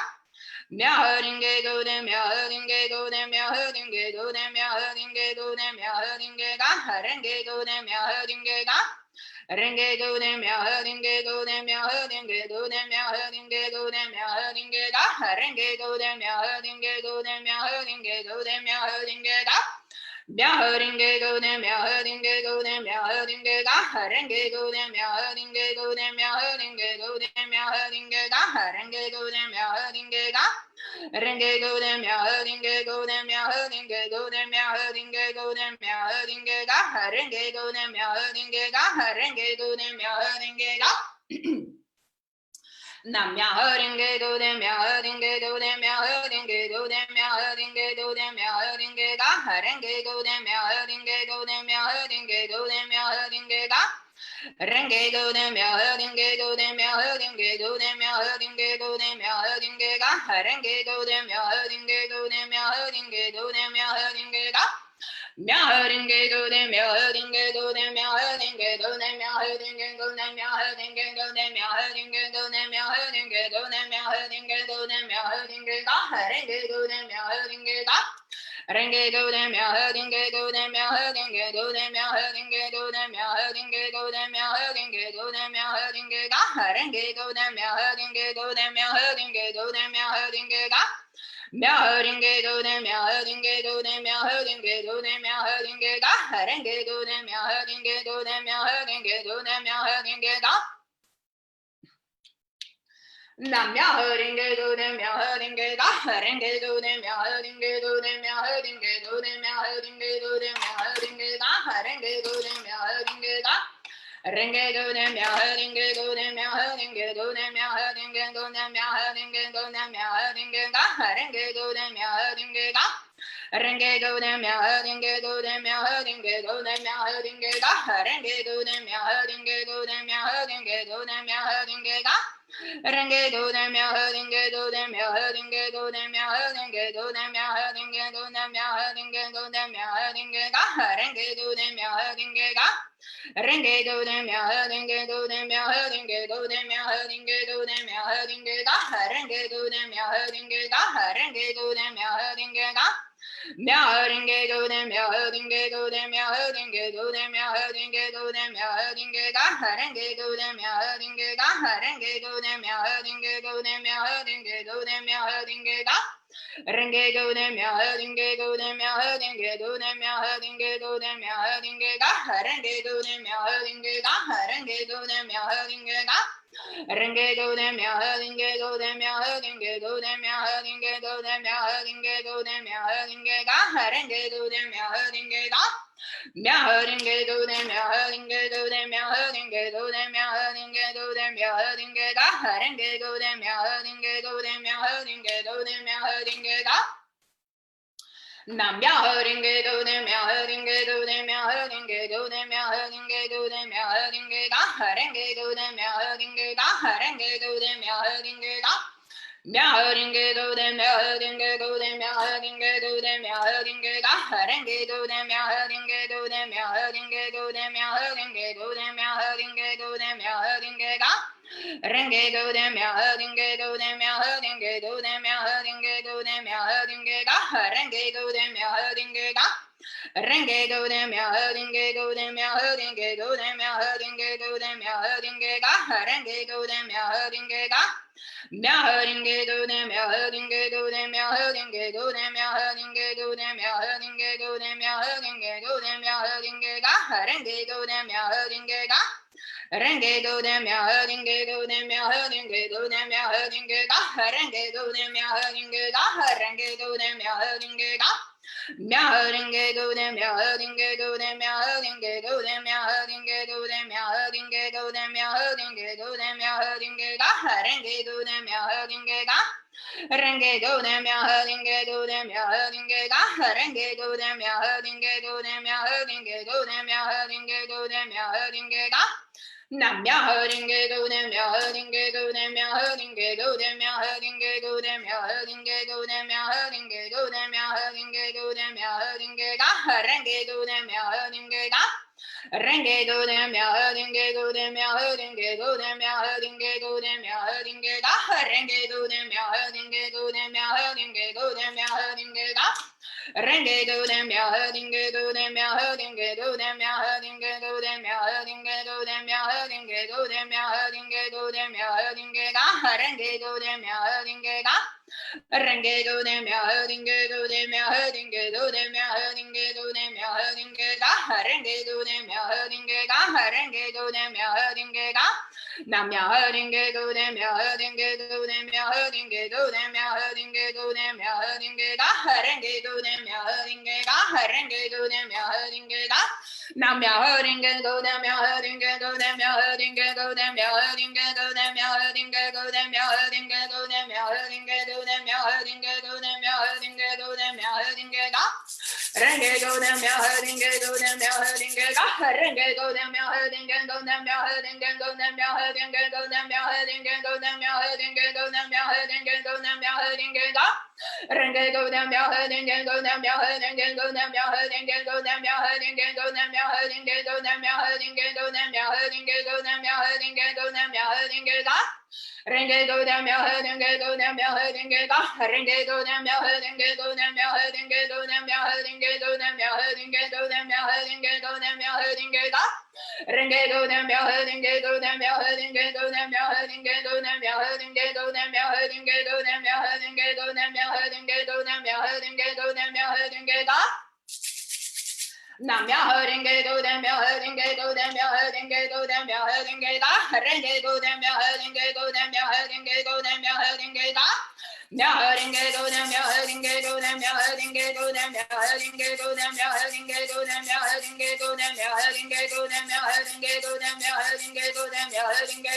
Mya dinge go de mya dinge go de mya dinge go de mya dinge go de mya dinge ga renge go de mya dinge ga renge go de mya dinge go de mya dinge go de mya dinge go de mya dinge ga renge go de mya dinge go de mya dinge go de mya dinge ga mya dinge go de mya dinge go de mya dinge ga renge go de mya dinge go de mya dinge go de mya dinge ga renge go de mya dinge ga renge go de mya dinge go de mya dinge go de mya dinge go de mya dinge ga renge go de mya dinge ga renge go de mya dinge ga Nam mya dinge go de mya dinge go de mya dinge go de mya dinge go de mya dinge ga renge go de mya dinge go de mya dinge go de mya dinge ga renge go de mya dinge go de mya dinge go de mya dinge go de mya dinge ga renge go de mya dinge go de mya dinge go de mya dinge ga mya dinge go de mya dinge go de mya dinge go de mya dinge go de mya dinge go de mya dinge go de mya dinge go de mya dinge go de mya dinge ga renge go de mya dinge ga renge go de mya dinge go de mya dinge go de mya dinge go de mya dinge go de mya dinge go de mya dinge ga renge go de mya dinge go de mya dinge go de mya dinge ga mya dinge go de mya dinge go de mya dinge go de mya dinge ga renge go de mya dinge go de mya dinge go de mya dinge ga Nam mya dinge go de mya dinge ga renge go de mya dinge go de mya dinge go de mya dinge go de mya dinge ga renge go de mya dinge ga renge go de mya dinge go de mya dinge go de mya dinge go de mya dinge go de mya dinge ga renge go de mya dinge ga renge go de mya dinge go de mya dinge go de mya dinge ga renge go de mya dinge go de mya dinge go de mya dinge ga renge go de mya dinge go de mya dinge go de mya dinge go de mya dinge go de mya dinge go de mya dinge ga renge go de mya dinge ga renge go de mya dinge go de mya dinge go de mya dinge go de mya dinge ga renge go de mya dinge ga renge go de mya dinge ga mya dinge go de mya dinge go de mya dinge go de mya dinge go de mya dinge ga renge go de mya dinge ga renge go de mya dinge go de mya dinge go de mya dinge ga renge go de mya dinge go de mya dinge go de mya dinge go de mya dinge ga renge go de mya dinge ga renge go de mya dinge ga renge go de mya dinge go de mya dinge go de mya dinge go de mya dinge go de mya dinge ga renge go de mya dinge ga Mjöringe do de mjöringe do de mjöringe do de mjöringe do de mjöringe da haringe do de mjöringe do de mjöringe do de mjöringe da Nam mjöringe do de mjöringe do de mjöringe do de mjöringe do de mjöringe da haringe do de mjöringe da haringe do de mjöringe da Mjöringe do de mjöringe do de mjöringe do de mjöringe da haringe do de mjöringe do de mjöringe do de mjöringe do de mjöringe do de mjöringe da Renge do de mjöringe do de mjöringe do de mjöringe do de mjöringe da haringe do de mjöringe da Renge do de mjöringe do de mjöringe do de mjöringe do de mjöringe da haringe do de mjöringe da Mjöringe do de mjöringe do de mjöringe do de mjöringe do de mjöringe do de mjöringe do de mjöringe da renge do de mjöringe da Renge do de mjöringe do de mjöringe do de mjöringe da renge do de mjöringe da renge do de mjöringe da Mjöringe do de mjöringe do de mjöringe do de mjöringe do de mjöringe do de mjöringe do de mjöringe da renge do de mjöringe da Renge do de mjöringe do de mjöringe da renge do de mjöringe do de mjöringe do de mjöringe do de mjöringe da Nam mjöringe do de mjöringe do de mjöringe do de mjöringe do de mjöringe do de mjöringe do de mjöringe do de mjöringe da renge do de mjöringe da Renge do de mjöringe do de mjöringe do de mjöringe do de mjöringe da renge do de mjöringe do de mjöringe do de mjöringe da Renge do de mjöringe do de mjöringe do de mjöringe do de mjöringe do de mjöringe do de mjöringe do de mjöringe da renge do de mjöringe da Renge do de mjöringe do de mjöringe do de mjöringe do de mjöringe da renge do de mjöringe da renge do de mjöringe da Nam mjöringe do de mjöringe do de mjöringe do de mjöringe do de mjöringe da renge do de mjöringe da renge do de mjöringe da Nam mjöringe do de mjöringe do de mjöringe do de mjöringe do de mjöringe do de mjöringe do de mjöringe do de mjöringe do de mjöringe do de mjöringe da Renge do de mjöringe do de mjöringe da renge do de mjöringe do de mjöringe do de mjöringe do de mjöringe do de mjöringe do de mjöringe do de mjöringe da Renge do de mjöringe do de mjöringe do de mjöringe do de mjöringe do de mjöringe do de mjöringe do de mjöringe do de mjöringe do de mjöringe da Renge do de mjöringe do de mjöringe da renge do de mjöringe do de mjöringe do de mjöringe do de mjöringe do de mjöringe do de mjöringe da Renge do de mjöringe do de mjöringe do de mjöringe do de mjöringe do de mjöringe do de mjöringe do de mjöringe do de mjöringe do de mjöringe da Nam mjöringe do de mjöringe do de mjöringe do de mjöringe da renge do de mjöringe do de mjöringe do de mjöringe da Mjöringe do de mjöringe do de mjöringe do de mjöringe do de mjöringe do de mjöringe do de mjöringe do de mjöringe do de mjöringe do de mjöringe do de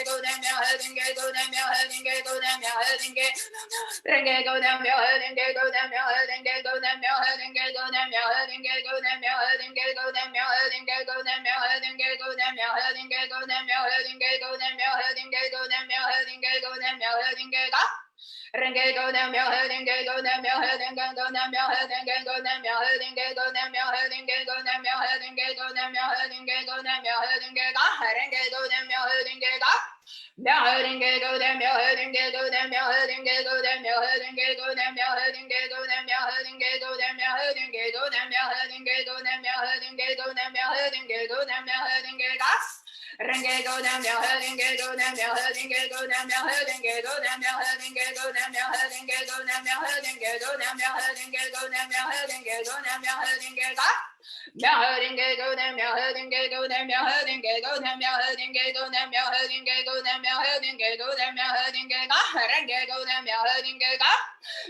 mjöringe do de mjöringe do de mjöringe Renge do de mjöringe do de mjöringe do de mjöringe do de mjöringe do de mjöringe do de mjöringe do de mjöringe do de mjöringe do de mjöringe do de mjöringe do de mjöringe do de mjöringe da Renge go de mjöringe go de mjöringe go de mjöringe go de mjöringe go de mjöringe go de mjöringe go de mjöringe go de mjöringe da renge go de mjöringe da Mjöringe go de mjöringe go de mjöringe go de mjöringe go de mjöringe go de mjöringe go de mjöringe go de mjöringe go de mjöringe go de mjöringe go de mjöringe da Renge go de mjöringe go de mjöringe go de mjöringe go de mjöringe go de mjöringe go de mjöringe go de mjöringe go de mjöringe go de mjöringe da Mjöringe go de mjöringe go de mjöringe go de mjöringe go de mjöringe go de mjöringe go de mjöringe da Renge go de mjöringe da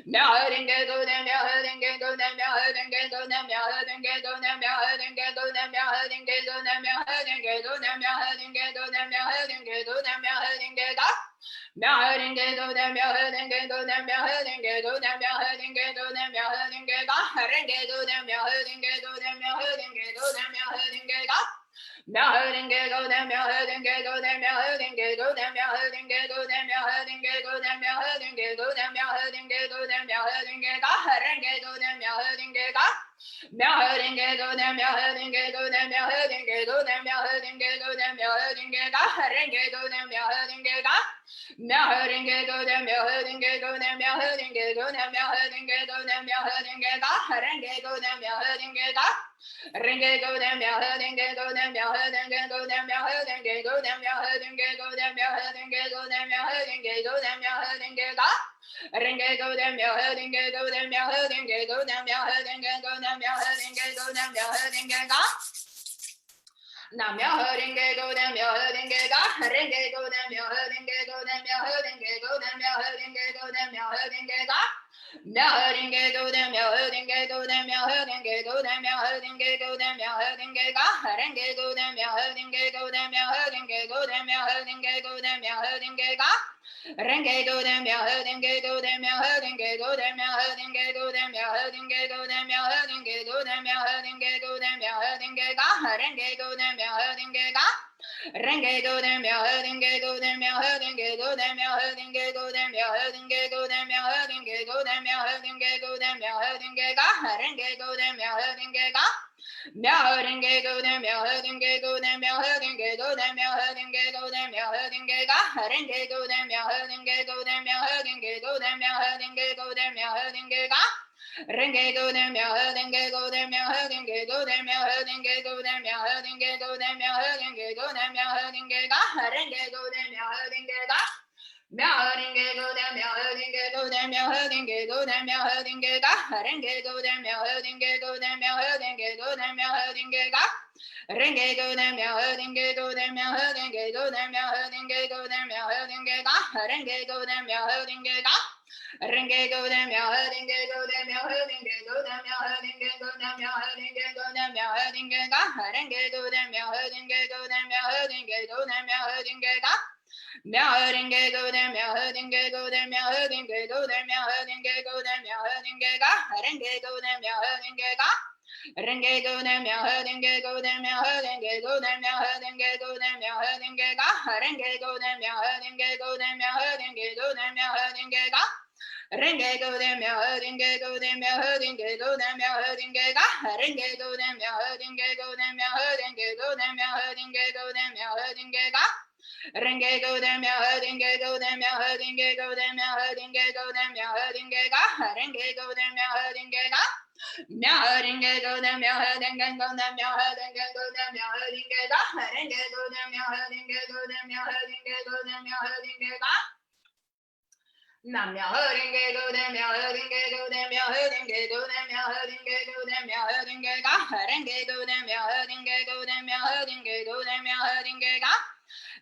Mjöringe gode mjöringe gode mjöringe gode mjöringe gode mjöringe gode mjöringe gode mjöringe gode mjöringe gode mjöringe gode mjöringe ga mjöringe gode mjöringe gode mjöringe gode mjöringe gode mjöringe ga renge gode mjöringe gode mjöringe gode mjöringe ga mjöringe gode mjöringe gode mjöringe gode mjöringe gode mjöringe gode mjöringe gode mjöringe gode mjöringe ga renge gode mjöringe ga mjöringe gode mjöringe gode mjöringe gode mjöringe gode mjöringe ga renge gode mjöringe ga mjöringe gode mjöringe gode mjöringe gode mjöringe gode mjöringe ga renge gode mjöringe ga Ringe go them your herding go them your herding go them your herding go them your herding go them your herding go them your herding go them your herding go Ringe go them your herding go them your herding go them your herding go them your herding go them your herding go Nam your herding go them your herding go Ringe go them your herding go them your herding go them your herding go them your herding go Mjöringe go them mjöringe go them mjöringe go them mjöringe go them mjöringe ga renge go them mjöringe go them mjöringe go them mjöringe go them mjöringe ga renge go them mjöringe go them mjöringe go them mjöringe go them mjöringe go them mjöringe go them mjöringe go them mjöringe ga renge go them mjöringe ga Renge go them your herding go them your herding go them your herding go them your herding go them your herding go them your herding go them your herding ga renge go them your herding ga mjöring go them your herding go them your herding go them your herding go them your herding ga renge go them your herding go them your herding go them your herding go them your herding ga Renge go them your herding go them your herding go them your herding go them your herding go them your herding go them your herding ga renge go them your herding ga mjöring go them your herding go them your herding go them your herding ga renge go them your herding go them your herding go them your herding ga renge go them your herding go them your herding go them your herding go them your herding ga renge go them your herding ga Renge go them your herding go them your herding go them your herding go them your herding go them your herding ga renge go them your herding go them your herding go them your herding ga mjöring go them your herding go them your herding go them your herding go them your herding ga renge go them your herding ga renge go them your herding go them your herding go them your herding go them your herding ga renge go them your herding go them your herding go them your herding ga Renge go them your herding go them your herding go them your herding ga renge go them your herding go them your herding go them your herding go them your herding ga renge go them your herding go them your herding go them your herding go them your herding ga renge go them your herding ga mjöring go them your herding go them your herding go them your herding ga renge go them your herding go them your herding go them your herding ga Nam your herding go them your herding go them your herding go them your herding go them your herding ga renge go them your herding go them your herding go them your herding ga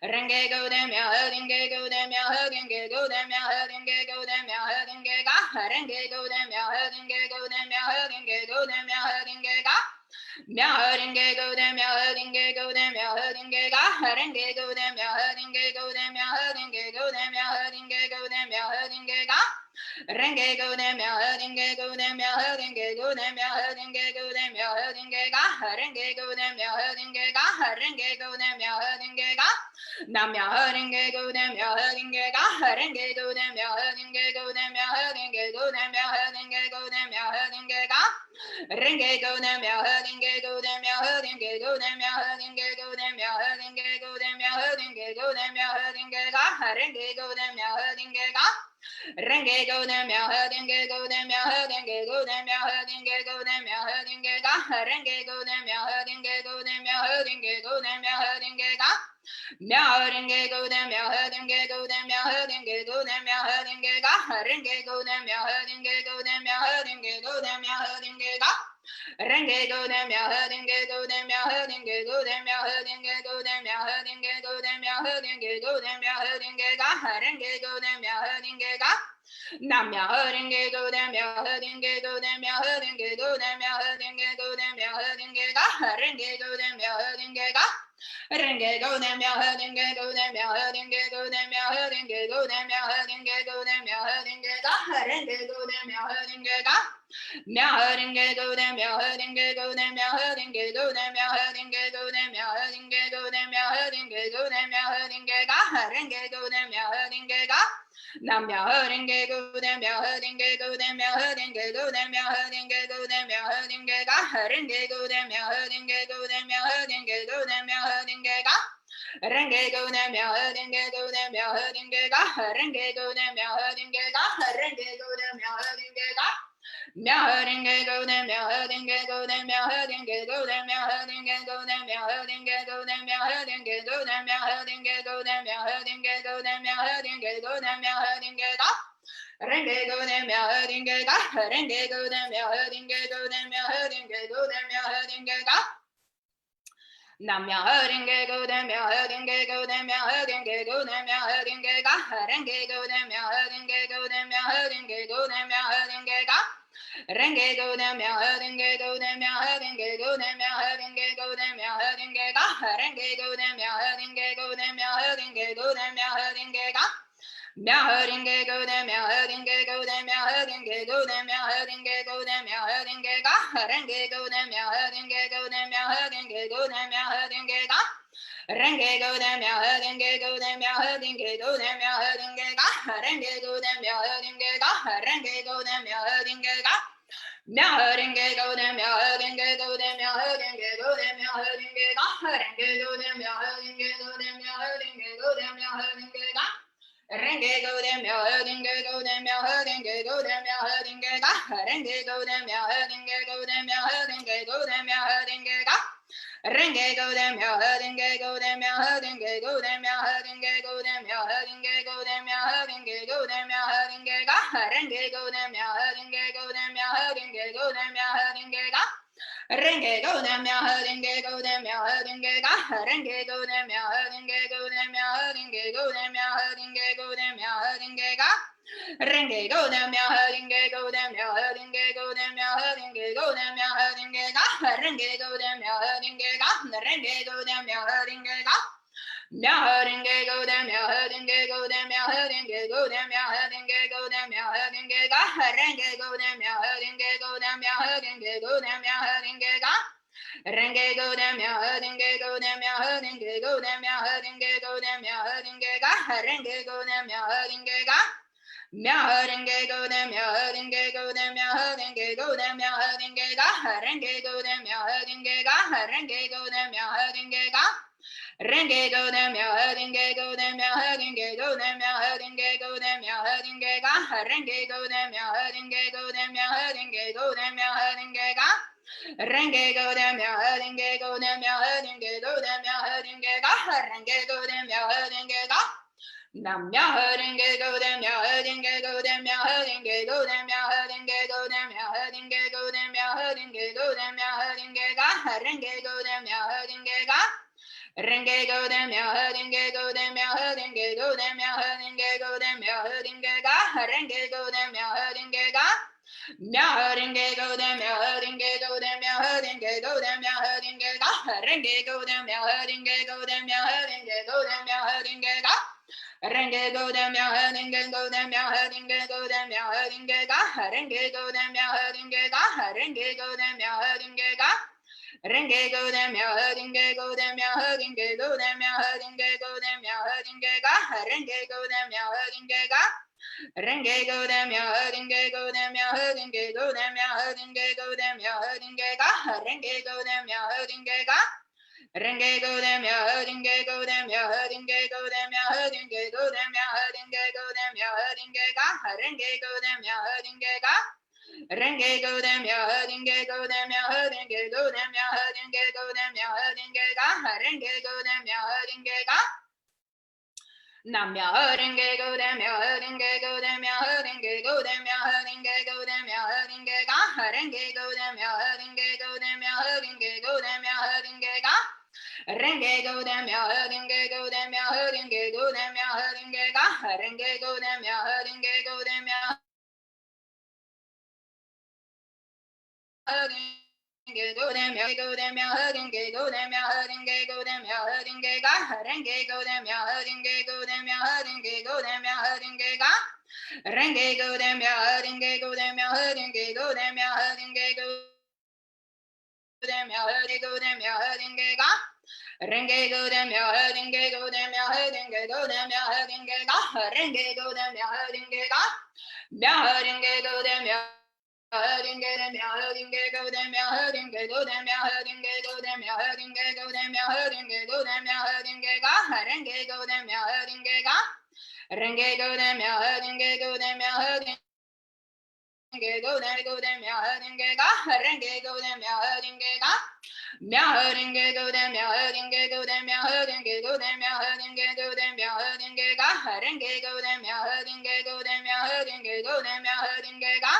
renge go them your herding go them your herding go them your herding go them your herding ga renge go them your herding go them your herding go them your herding ga mjöring go them your herding go them your herding ga renge go them your herding go them your herding go them your herding go them your herding ga renge go them your herding go them your herding go them your herding go them your herding ga renge go them your herding ga renge go them your herding ga nam your herding go them your herding ga renge go them your herding go them your herding go them your herding go them your herding ga renge go them your herding go them your herding go them your herding go them your herding go them your herding go them your herding ga renge go them your herding ga renge go them your herding go them your herding go them your herding go them your herding ga renge go them your herding go them your herding go them your herding ga mjöring go them your herding go them your herding go them your herding ga renge go them your herding go them your herding go them your herding ga renge go them your herding go them your herding go them your herding go them your herding go them your herding go them your herding ga renge go them your herding ga Nam myoho renge go nam myoho renge go nam myoho renge go nam myoho renge go nam myoho renge ga renge go nam myoho renge ga renge go nam myoho renge go nam myoho renge go nam myoho renge go nam myoho renge go nam myoho renge ga renge go nam myoho renge ga myoho renge go nam myoho renge go nam myoho renge go nam myoho renge go nam myoho renge go nam myoho renge go nam myoho renge ga renge go nam myoho renge ga nam myoho renge go nam myoho renge go nam myoho renge go nam myoho renge go nam myoho renge ga renge go nam myoho renge go nam myoho renge go nam myoho renge ga renge go nam myoho renge go nam myoho renge ga renge go nam myoho renge ga renge go nam myoho renge ga myoho renge go nam myoho renge go nam myoho renge go nam myoho renge go nam myoho renge go nam myoho renge go nam myoho renge go nam myoho renge go nam myoho renge go nam myoho renge ga renge go nam myoho renge ga renge go nam myoho renge go nam myoho renge go nam myoho renge ga nam myoho renge go nam myoho renge go nam myoho renge go nam myoho renge ga renge go nam myoho renge go nam myoho renge go nam myoho renge ga renge go nam myoho renge go nam myoho renge go nam myoho renge go nam myoho renge ga renge go nam myoho renge go nam myoho renge go nam myoho renge ga myoho renge go nam myoho renge go nam myoho renge go nam myoho renge go nam myoho renge ga renge go nam myoho renge go nam myoho renge go nam myoho renge ga renge go nam myoho renge go nam myoho renge go nam myoho renge ga renge go nam myoho renge ga renge go nam myoho renge ga myoho renge go nam myoho renge go nam myoho renge go nam myoho renge ga renge go nam myoho renge go nam myoho renge go nam myoho renge ga renge go nam myoho renge go nam myoho renge go nam myoho renge ga renge go nam myoho renge go nam myoho renge go nam myoho renge ga renge go nam myoho renge go nam myoho renge go nam myoho renge go nam myoho renge go nam myoho renge go nam myoho renge ga renge go nam myoho renge go nam myoho renge go nam myoho renge ga renge go nam myoho renge go nam myoho renge ga renge go nam myoho renge go nam myoho renge go nam myoho renge go nam myoho renge ga renge go nam myoho renge go nam myoho renge go nam myoho renge go nam myoho renge ga renge go nam myoho renge ga renge go nam myoho renge ga myoho renge go nam myoho renge go nam myoho renge go nam myoho renge go nam myoho renge ga renge go nam myoho renge go nam myoho renge go nam myoho renge ga renge go nam myoho renge go nam myoho renge go nam myoho renge go nam myoho renge ga renge go nam myoho renge ga myoho renge go nam myoho renge go nam myoho renge go nam myoho renge ga renge go nam myoho renge ga renge go nam myoho renge ga renge go nam myoho renge go nam myoho renge go nam myoho renge go nam myoho renge ga renge go nam myoho renge go nam myoho renge go nam myoho renge ga renge go nam myoho renge go nam myoho renge go nam myoho renge ga renge go nam myoho renge ga nam myoho renge go nam myoho renge go nam myoho renge go nam myoho renge go nam myoho renge go nam myoho renge go nam myoho renge ga renge go nam myoho renge ga renge go nam myoho renge go nam myoho renge go nam myoho renge go nam myoho renge ga renge go nam myoho renge ga myoho renge go nam myoho renge go nam myoho renge go nam myoho renge ga renge go nam myoho renge go nam myoho renge go nam myoho renge ga renge go nam myoho renge go nam myoho renge go nam myoho renge ga renge go nam myoho renge ga renge go nam myoho renge ga renge go nam myoho renge go nam myoho renge go nam myoho renge go nam myoho renge ga renge go nam myoho renge ga renge go nam myoho renge go nam myoho renge go nam myoho renge go nam myoho renge ga renge go nam myoho renge ga renge go nam myoho renge go nam myoho renge go nam myoho renge go nam myoho renge go nam myoho renge ga renge go nam myoho renge ga renge go nam myoho renge go nam myoho renge go nam myoho renge go nam myoho renge ga renge go nam myoho renge ga nam myoho renge go nam myoho renge go nam myoho renge go nam myoho renge go nam myoho renge ga renge go nam myoho renge go nam myoho renge go nam myoho renge ga renge go nam myoho renge go nam myoho renge go nam myoho renge ga renge go nam myoho renge go nam myoho go them, go them, hurting, go them, hurting, go them, hurting, ga, hurting, go them, hurting, go them, hurting, go them, hurting, ga. Renge go them, hurting, go them, hurting, go them, hurting, go them, hurting, go them, hurting, ga. Renge go them, hurting, go them, hurting, go them, hurting, ga. Renge go them, hurting, ga. Hurting, go them, hurting, them, hurting, go them, hurting, go them, hurting, go them, hurting, go them, hurting, go them, hurting, ga. Renge go them, hurting, ga. Renge go them, hurting, go them, hurting. Go them, go them, hurting, ga. Renge go them, hurting, ga. Hurting, go them, hurting, go them, hurting, go them, hurting, go them, hurting, ga. Renge go them, hurting, go them, hurting, go them, hurting, ga.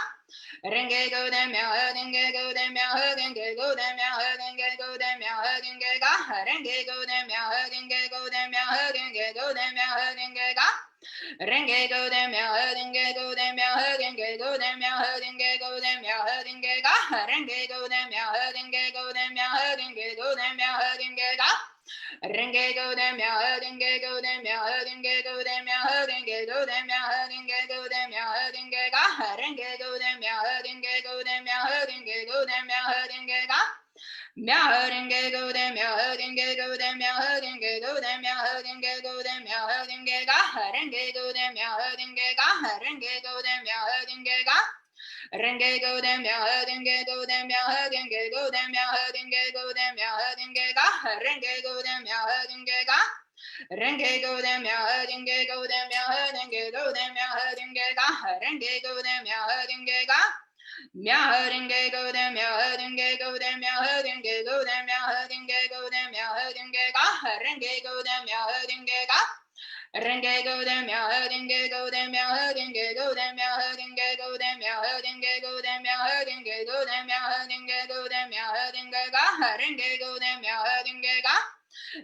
Renge go them, hurting, go them, hurting, go them, hurting, go them, hurting, ga. Renge go them, hurting, go them, hurting, go them, hurting, ga. Renge go them, hurting, go them, hurting, go them, hurting, go them, hurting, ga. Renge go them, hurting, go them, hurting, go them, hurting, ga. Renge go them, hurting, go them, hurting, go them, hurting, go them, hurting, go them, hurting, ga. Renge go them, hurting, go them, hurting, go them, hurting, ga. Hurting, go them, hurting, go them, hurting, go them, hurting, go them, hurting, ga. Renge go them, hurting, ga. Renge go them, hurting, ga. Renge go them, hurting, go them, hurting, go them, hurting, go them, hurting, ga. Renge go them, hurting, ga. Renge go them, hurting, go them, hurting, go them, hurting, ga. Renge go them, hurting, ga. Hurting, go them, hurting, go them, hurting, go them, hurting, go them, hurting, ga. Renge go them, hurting, ga. Renge go them, hurting, go them, hurting, go them, hurting, go them, hurting, go them, hurting, go them, hurting, go them, hurting, ga. Renge go them, hurting, ga.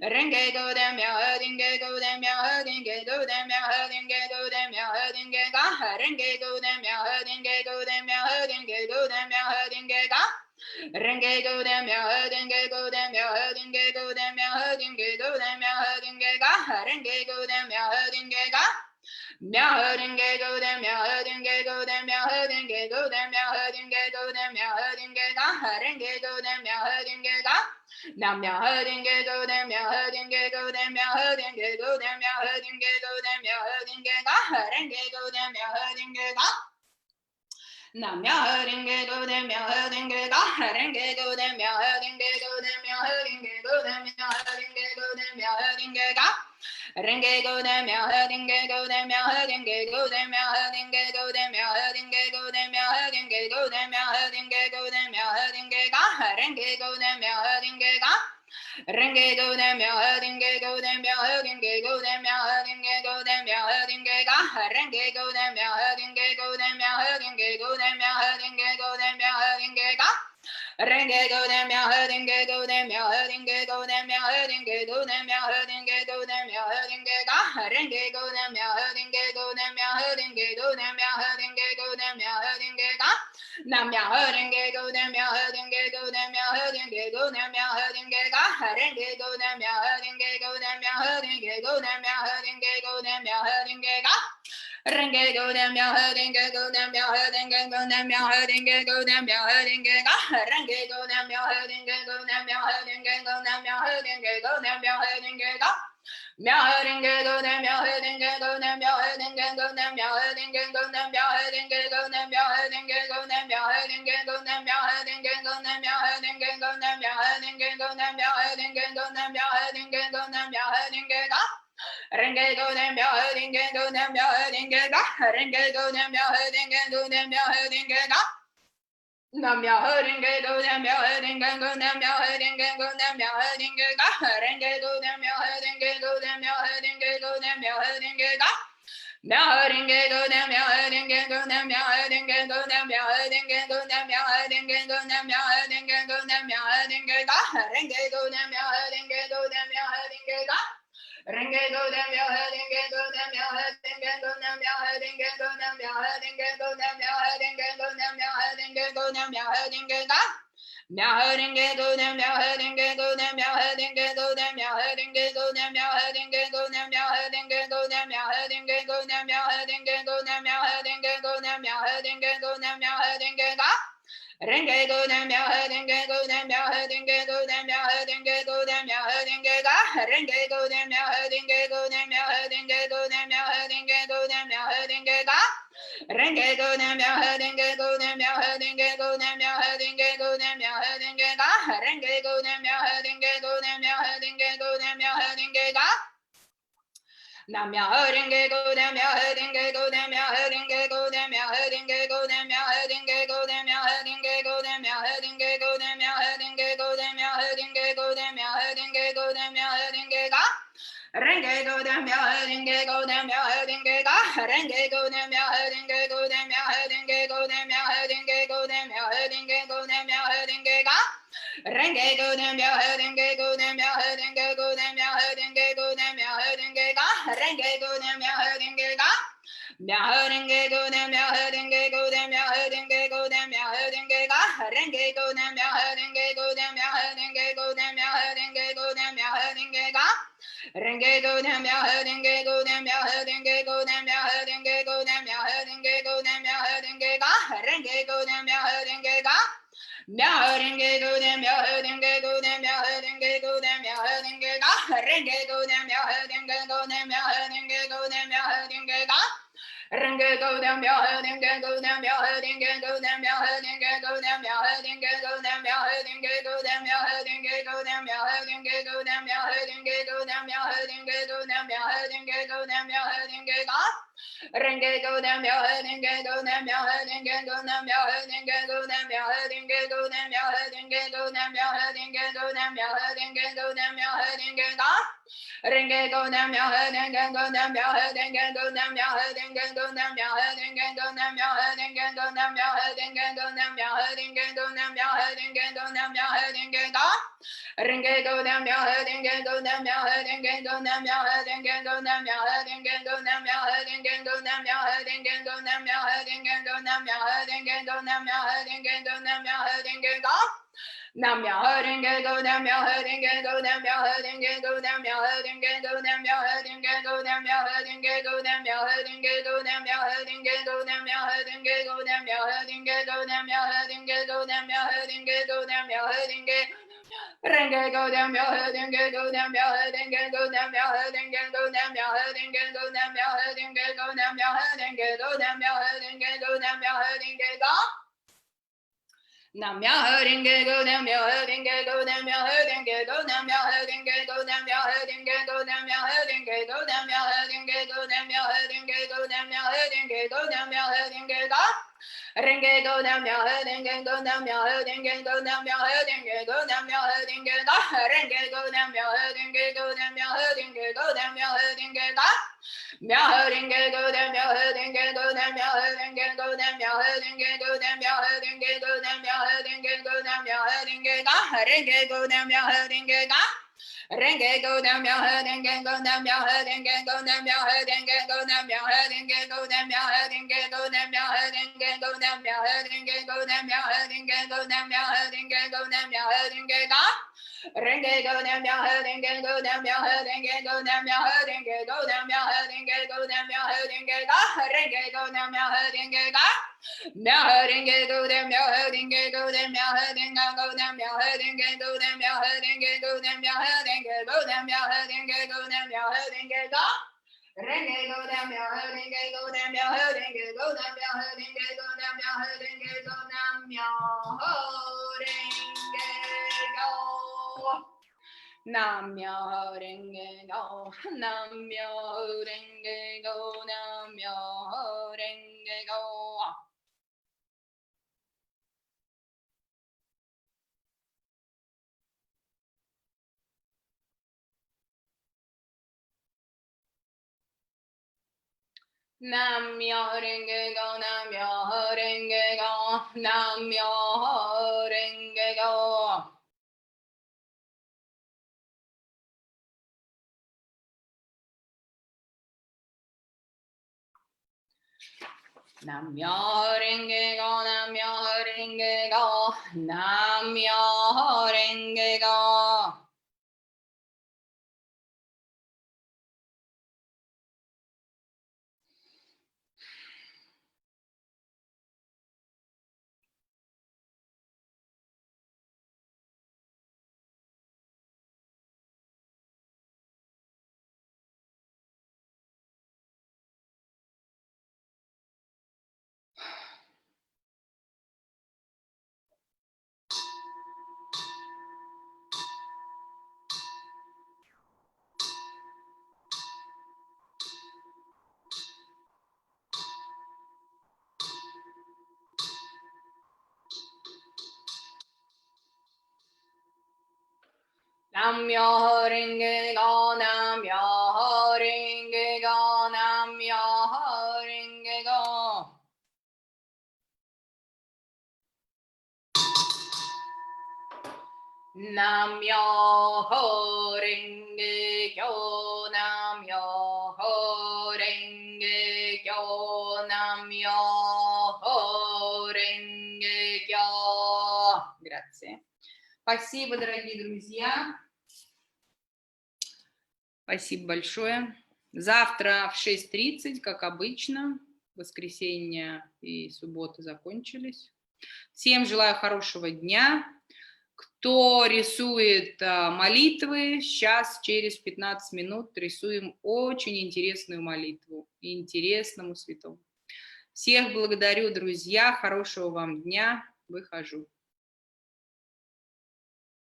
Renge go them, hurting, go them, hurting, go them, hurting, go them, hurting, ga. Renge go them, hurting, go them, hurting, go them, hurting, ga. Renge go them, hurting, go them, hurting, go them, hurting, go them, hurting, ga. Renge go them, hurting, ga. Hurting, go them, hurting, go them, hurting, go them, hurting, go them, hurting, ga. Renge go them, hurting, ga. Nam ya hurting, go them, hurting, go them, hurting, go them, hurting, go them, hurting, ga. Renge go them, hurting, ga. Nam ya hurting, go them, hurting, ga. Renge go them, hurting, go them, hurting, go them, hurting, go them, hurting, ga. Renge go them, hurting, go them, hurting, go them, hurting, go them, hurting, go them, hurting, go them, hurting, go them, hurting, ga. Renge go them, hurting, ga. Renge go them, hurting, go them, hurting, go them, hurting, go them, hurting, ga. Renge go them, hurting, go them, hurting, go them, hurting, go them, hurting, ga. Renge go them, hurting, go them, hurting, go them, hurting, go them, hurting, go them, hurting, ga. Renge go them, hurting, go them, hurting, go them, hurting, go them, hurting, ga. Nam ya hurting, go them, hurting, go them, hurting, go them, hurting, ga. Renge go them, hurting, go them, hurting, go them, hurting, go them, hurting, ga. Renge go them, hurting, go them, hurting, go them, hurting, go them, hurting, ga. Renge go them, hurting, go them, hurting, go them, hurting, go them, hurting, ga. Hurting, go them, hurting, go them, hurting, go them, hurting, go them, hurting, go them, hurting, go them, hurting, go them, hurting, go them, hurting, go them, hurting, go them, hurting, go them, hurting, go them, hurting, ga. Renge go them, hurting, go them, hurting, ga. Renge go them, hurting, go them, hurting, ga. Nam ya hurting, go them, hurting, go them, hurting, go them, hurting, ga. Renge go them, hurting, go them, hurting, go them, hurting, ga. Hurting, go them, hurting, go them, hurting, go them, hurting, go them, hurting, go them, hurting, go them, hurting, ga. Renge go them, hurting, go them, hurting, ga. Renge go them, hurting, go them, hurting, go them, hurting, go them, hurting, go them, hurting, go them, hurting, go them, hurting, go them, hurting, 딩게가 묘딩게고는 묘딩게고는 묘딩게고는 묘딩게고는 묘딩게고는 묘딩게고는 묘딩게고는 묘딩게고는 묘딩게고는 묘딩게고는 묘딩게가 랭게고는 묘딩게고는 묘딩게고는 묘딩게고는 묘딩게가 랭게고는 묘딩게고는 묘딩게고는 묘딩게고는 묘딩게가 랭게고는 묘딩게고는 묘딩게고는 묘딩게고는 묘딩게가 랭게고는 묘딩게고는 묘딩게고는 묘딩게가 남묘딩게고는 묘딩게고는 묘딩게고는 묘딩게고는 묘딩게고는 묘딩게고는 묘딩게고는 묘딩게고는 묘딩게고는 묘딩게고는 묘딩게가 랭게고는 묘딩게고는 묘딩게가 랭게고는 묘딩게고는 묘딩게고는 묘딩게고는 묘딩게고는 묘딩게가 랭게고는 묘딩게고는 묘딩게고는 묘딩게고는 묘딩게가 랭게고는 묘딩게가 묘딩게고는 묘딩게고는 묘딩게고는 묘딩게가 랭게고는 묘딩게고는 묘딩게고는 묘딩게고는 묘딩게가 랭게고는 묘딩게고는 묘딩게고는 묘딩게고는 묘딩게고는 묘딩게가 랭게고는 묘딩게가 묘딩게고는 묘딩게고는 묘딩게고는 묘딩게가 랭게고는 묘딩게고는 묘딩게고는 묘딩게가 랭게고는 묘딩게고는 묘딩게고는 묘딩게고는 묘딩게고는 묘딩게고는 묘딩게고는 묘딩게고는 묘딩게고는 묘딩게고는 묘딩게고는 묘딩게가 랭게고는 묘딩게고는 묘딩게고는 묘딩게고는 묘딩게고는 묘딩게고는 묘딩게고는 묘딩게고는 묘딩게가 랭게고는 묘딩게고는 묘딩게고는 묘딩게고는 묘딩게고는 묘딩게고는 묘딩게고는 묘딩게고는 묘딩게고는 묘딩게가 랭게고는 묘딩게고는 묘딩게고는 묘딩게고는 묘딩게고는 묘딩게고는 묘딩게고는 묘딩게고는 묘딩게고는 묘딩게고는 묘딩게가 남묘딩게고는 묘딩게고는 묘딩게고는 묘딩게고는 묘딩게고는 묘딩게고는 묘딩게고는 묘딩게고는 묘딩게고는 묘딩게고는 묘딩게고는 묘딩게고는 묘딩게 랭게고는 묘딩게고는 묘딩게고는 묘딩게고는 묘딩게고는 묘딩게고는 묘딩게고는 묘딩게고는 묘딩게가 남묘딩게고는 묘딩게고는 묘딩게고는 묘딩게고는 묘딩게고는 묘딩게고는 묘딩게고는 묘딩게고는 묘딩게고는 묘딩게가 랭게고는 묘딩게고는 묘딩게고는 묘딩게고는 묘딩게가 랭게고는 묘딩게고는 묘딩게고는 묘딩게가 묘딩게고는 묘딩게고는 묘딩게고는 묘딩게고는 묘딩게고는 묘딩게고는 묘딩게가 랭게고는 묘딩게가 랭게고는 묘딩게고는 묘딩게고는 묘딩게고는 묘딩게고는 묘딩게고는 묘딩게고는 묘딩게고는 묘딩게고는 묘딩게고는 묘딩게가 랭게고는 묘딩게고는 묘딩게고는 묘딩게고는 묘딩게고는 묘딩게가 랭게고는 묘딩게가 묘딩게고는 묘딩게고는 묘딩게고는 묘딩게고는 묘딩게고는 묘딩게고는 묘딩게고는 묘딩게가 랭게고는 묘딩게고는 묘딩게고는 묘딩게고는 묘딩게고는 묘딩게고 남묘랭개고 남묘랭개고 남묘랭개고 남묘랭개고 남묘랭개고 남묘랭개고 Namyo Renge Go, Namyo Renge Go, Namyo Renge Go. Namyo Renge Go, Namyo Renge Go, Namyo Renge Go. Namyo Renge Kyo, Namyo Renge Kyo, Namyo Renge Kyo. Grazie. Спасибо, дорогие друзья. Спасибо большое. Завтра в 6:30, как обычно. Воскресенье и суббота закончились. Всем желаю хорошего дня. Кто рисует молитвы, сейчас через 15 минут рисуем очень интересную молитву интересному святому. Всех благодарю, друзья. Хорошего вам дня. Выхожу.